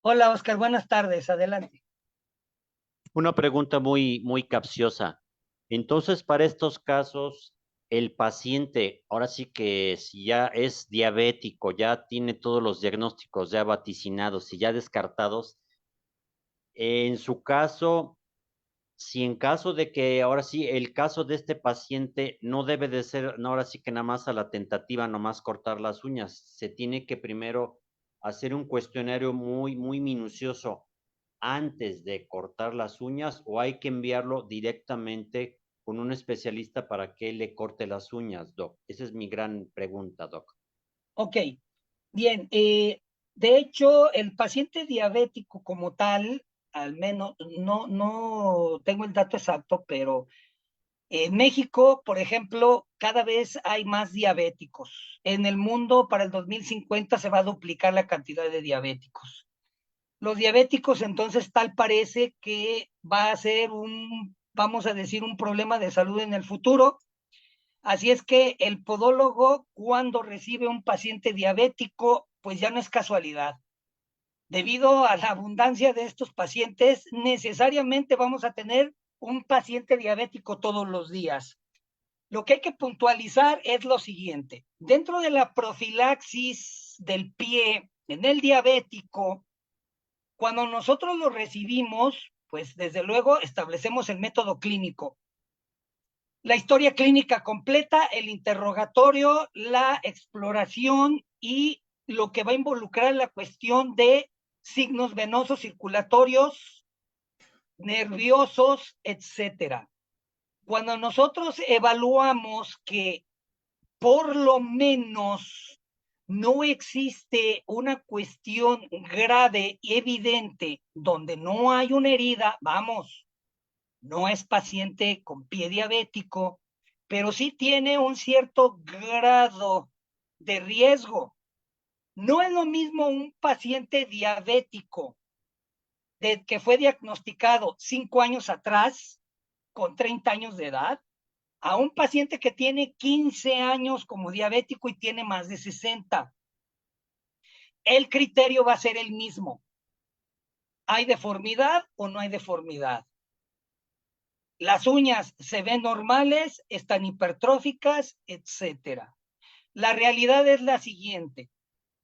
Hola, Oscar, buenas tardes, adelante.
Una pregunta muy capciosa. Entonces, para estos casos, el paciente, ahora sí que si ya es diabético, ya tiene todos los diagnósticos ya vaticinados y ya descartados, en su caso, si en caso de que ahora sí, el caso de este paciente no debe de ser, no, ahora sí que nada más a la tentativa, nomás cortar las uñas, se tiene que primero hacer un cuestionario muy minucioso antes de cortar las uñas o hay que enviarlo directamente con un especialista para que le corte las uñas, Doc. Esa es mi gran pregunta, Doc.
Ok, bien. De hecho, el paciente diabético como tal, al menos, no tengo el dato exacto, pero en México, por ejemplo, cada vez hay más diabéticos. En el mundo, para el 2050, se va a duplicar la cantidad de diabéticos. Los diabéticos, entonces, tal parece que va a ser vamos a decir, un problema de salud en el futuro. Así es que el podólogo, cuando recibe un paciente diabético, pues ya no es casualidad. Debido a la abundancia de estos pacientes, necesariamente vamos a tener un paciente diabético todos los días. Lo que hay que puntualizar es lo siguiente. Dentro de la profilaxis del pie en el diabético, cuando nosotros lo recibimos, pues desde luego establecemos el método clínico. La historia clínica completa, el interrogatorio, la exploración y lo que va a involucrar la cuestión de signos venosos circulatorios, nerviosos, etcétera. Cuando nosotros evaluamos que por lo menos no existe una cuestión grave y evidente donde no hay una herida, vamos, no es paciente con pie diabético, pero sí tiene un cierto grado de riesgo. No es lo mismo un paciente diabético que fue diagnosticado 5 años atrás, con 30 años de edad, a un paciente que tiene 15 años como diabético y tiene más de 60. El criterio va a ser el mismo. ¿Hay deformidad o no hay deformidad? Las uñas se ven normales, están hipertróficas, etcétera. La realidad es la siguiente.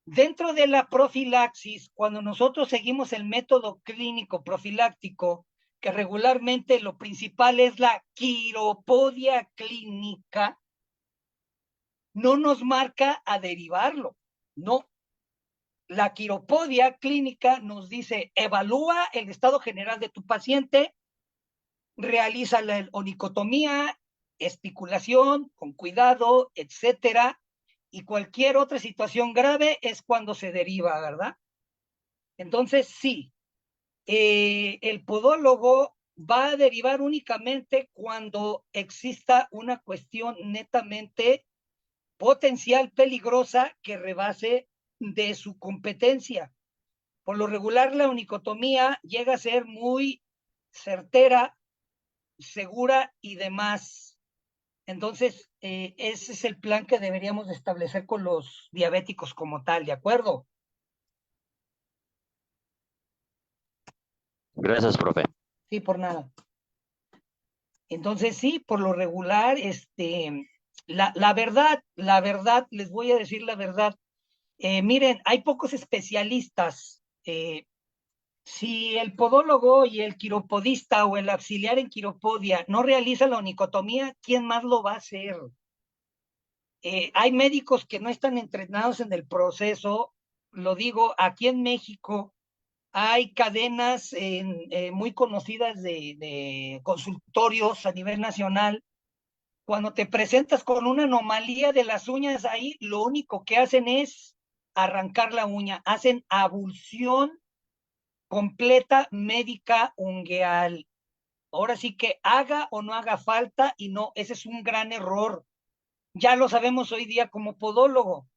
Dentro de la profilaxis, cuando nosotros seguimos el método clínico profiláctico, que regularmente lo principal es la quiropodia clínica, no nos marca a derivarlo, no. La quiropodia clínica nos dice, evalúa el estado general de tu paciente, realiza la onicotomía, espiculación, con cuidado, etcétera, y cualquier otra situación grave es cuando se deriva, ¿verdad? Entonces, sí, el podólogo va a derivar únicamente cuando exista una cuestión netamente potencial peligrosa que rebase de su competencia. Por lo regular, la onicotomía llega a ser muy certera, segura y demás. Entonces, ese es el plan que deberíamos establecer con los diabéticos como tal, ¿de acuerdo?
Gracias, profe.
Sí, por nada. Entonces, sí, por lo regular, la verdad, les voy a decir la verdad. Miren, hay pocos especialistas. Si el podólogo y el quiropodista o el auxiliar en quiropodia no realiza la onicotomía, ¿quién más lo va a hacer? Hay médicos que no están entrenados en el proceso. Lo digo, aquí en México hay cadenas muy conocidas de consultorios a nivel nacional. Cuando te presentas con una anomalía de las uñas ahí, lo único que hacen es arrancar la uña, hacen abulsión completa médica ungueal. Ahora sí que haga o no haga falta, y no, ese es un gran error. Ya lo sabemos hoy día como podólogo.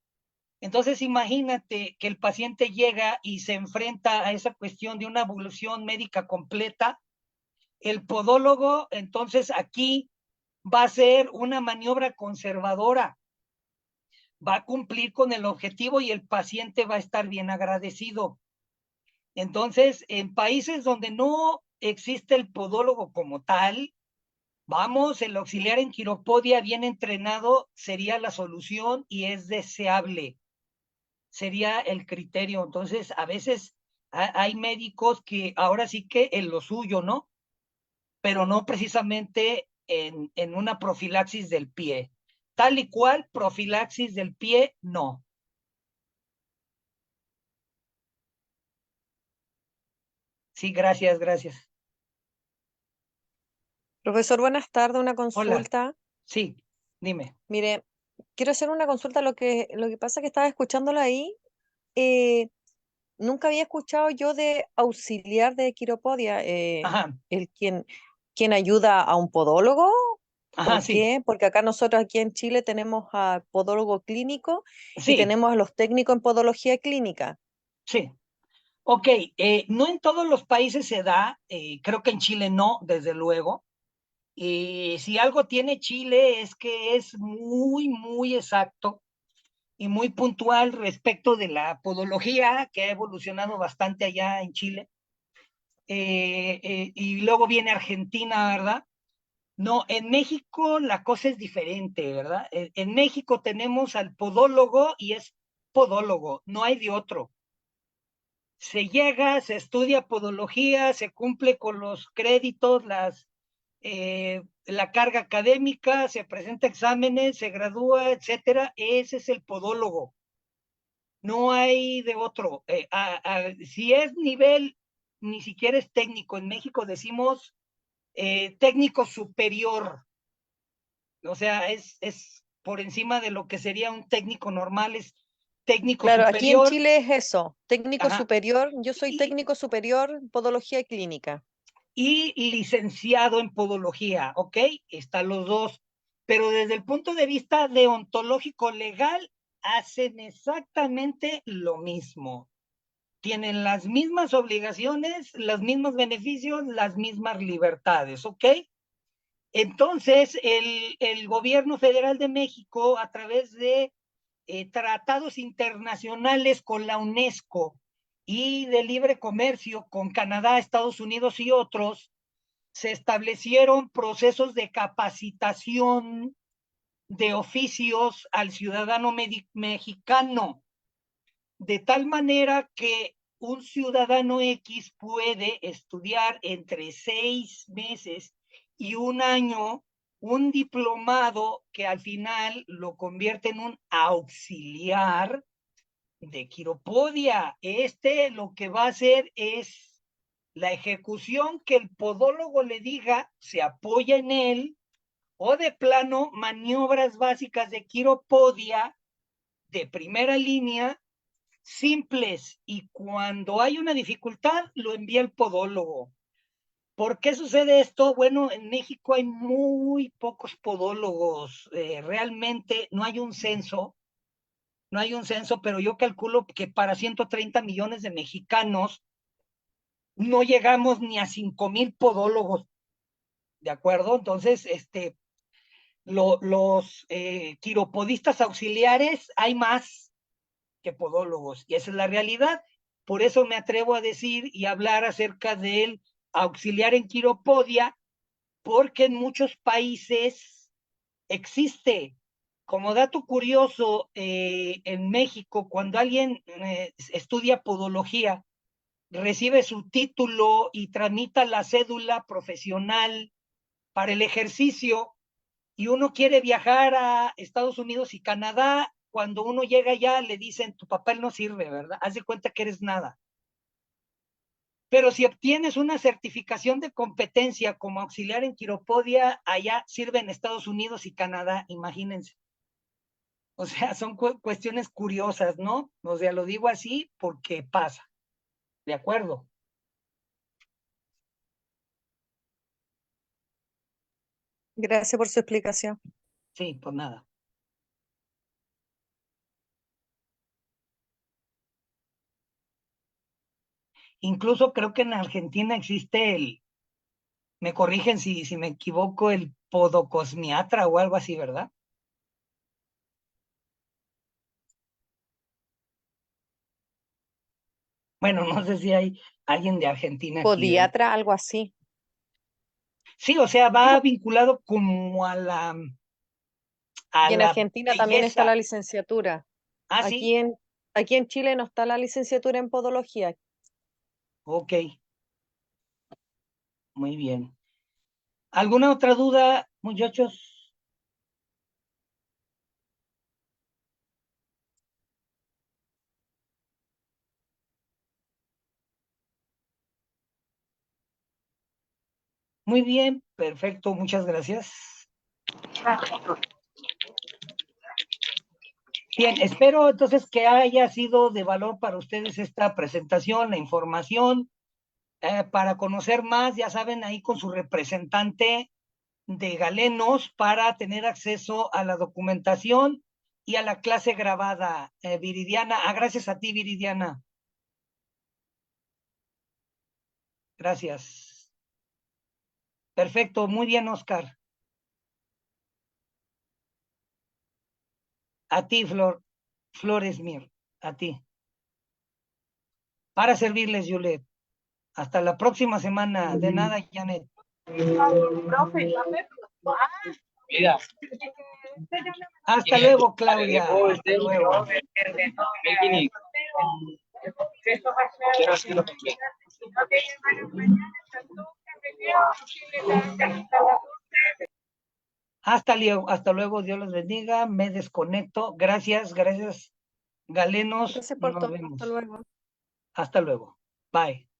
Entonces imagínate que el paciente llega y se enfrenta a esa cuestión de una abulsión médica completa. El podólogo, entonces aquí va a ser una maniobra conservadora, va a cumplir con el objetivo y el paciente va a estar bien agradecido. Entonces, en países donde no existe el podólogo como tal, vamos, el auxiliar en quiropodia bien entrenado sería la solución y es deseable, sería el criterio. Entonces, a veces hay médicos que ahora sí que en lo suyo, ¿no? Pero no precisamente en una profilaxis del pie. Tal y cual, profilaxis del pie, no. Sí, gracias, gracias.
Profesor, buenas tardes. Una
Hola,
consulta.
sí, dime.
Mire, quiero hacer una consulta. Lo que pasa es que estaba escuchándolo ahí. eh, Nunca había escuchado yo de auxiliar de quiropodia.
Ajá,
El quien ayuda a un podólogo.
ajá,
¿O
sí,
qué? Porque acá nosotros aquí en Chile tenemos al podólogo clínico y
sí,
tenemos a los técnicos en podología clínica.
sí. Ok, no en todos los países se da, creo que en Chile no, desde luego. Si algo tiene Chile es que es muy, muy exacto y muy puntual respecto de la podología, que ha evolucionado bastante allá en Chile. Y luego viene Argentina, ¿verdad? No, en México la cosa es diferente, ¿verdad? En México tenemos al podólogo y es podólogo, no hay de otro. Se llega, se estudia podología, se cumple con los créditos, la carga académica, se presenta exámenes, se gradúa, etcétera. Ese es el podólogo. No hay de otro. Si es nivel, ni siquiera es técnico. En México decimos técnico superior. O sea, es por encima de lo que sería un técnico normal, es técnico
Claro, aquí en
superior.
Chile es eso, técnico
Ajá.
superior. Yo soy
Y,
técnico superior en podología clínica.
y licenciado en podología, ¿ok? Están los dos, pero desde el punto de vista deontológico legal, hacen exactamente lo mismo. Tienen las mismas obligaciones, los mismos beneficios, las mismas libertades, ¿ok? Entonces, el gobierno federal de México, a través de tratados internacionales con la UNESCO y de libre comercio con Canadá, Estados Unidos y otros, se establecieron procesos de capacitación de oficios al ciudadano mexicano, de tal manera que un ciudadano X puede estudiar entre 6 meses y un año un diplomado que al final lo convierte en un auxiliar de quiropodia. Lo que va a hacer es la ejecución que el podólogo le diga, se apoya en él, o de plano maniobras básicas de quiropodia de primera línea, simples, y cuando hay una dificultad lo envía el podólogo. ¿Por qué sucede esto? Bueno, en México hay muy pocos podólogos, realmente no hay un censo, pero yo calculo que para 130 millones de mexicanos no llegamos ni a 5,000 podólogos, ¿de acuerdo? Entonces, los quiropodistas auxiliares hay más que podólogos, y esa es la realidad. Por eso me atrevo a decir y hablar acerca del auxiliar en quiropodia, porque en muchos países existe. Como dato curioso, en México, cuando alguien estudia podología, recibe su título y tramita la cédula profesional para el ejercicio, y uno quiere viajar a Estados Unidos y Canadá, cuando uno llega allá le dicen, tu papel no sirve, ¿verdad? Haz de cuenta que eres nada. Pero si obtienes una certificación de competencia como auxiliar en quiropodia, allá sirve en Estados Unidos y Canadá, imagínense. O sea, son cuestiones curiosas, ¿no? O sea, lo digo así porque pasa. ¿De acuerdo?
Gracias por su explicación.
Sí, pues nada. Incluso creo que en Argentina existe me corrigen si me equivoco, el podocosmiatra o algo así, ¿verdad? Bueno, no sé si hay alguien de Argentina aquí, ¿verdad?
Podiatra, algo así.
Sí, o sea,
Sí,
va
po.
vinculado como a la
Y en Argentina también está
belleza.
la licenciatura.
Ah,
Aquí
sí,
en, aquí en Chile no está la licenciatura en podología.
ok, muy bien. ¿Alguna otra duda, muchachos? Muy bien, perfecto, muchas gracias. Bien, espero entonces que haya sido de valor para ustedes esta presentación, la información, para conocer más, ya saben, ahí con su representante de Galenos, para tener acceso a la documentación y a la clase grabada. Viridiana, gracias a ti, Viridiana. Gracias. Perfecto, muy bien, Oscar. A ti, Flores Mir, a ti. Para servirles, Juliet. Hasta la próxima semana. De nada, Janet.
Profe,
Mira. Hasta luego, Claudia. Hasta luego. Hasta luego, Dios los bendiga. Me desconecto. Gracias, gracias, Galenos.
Gracias por
Nos
todo. Hasta
vemos.
luego.
Hasta luego. Bye.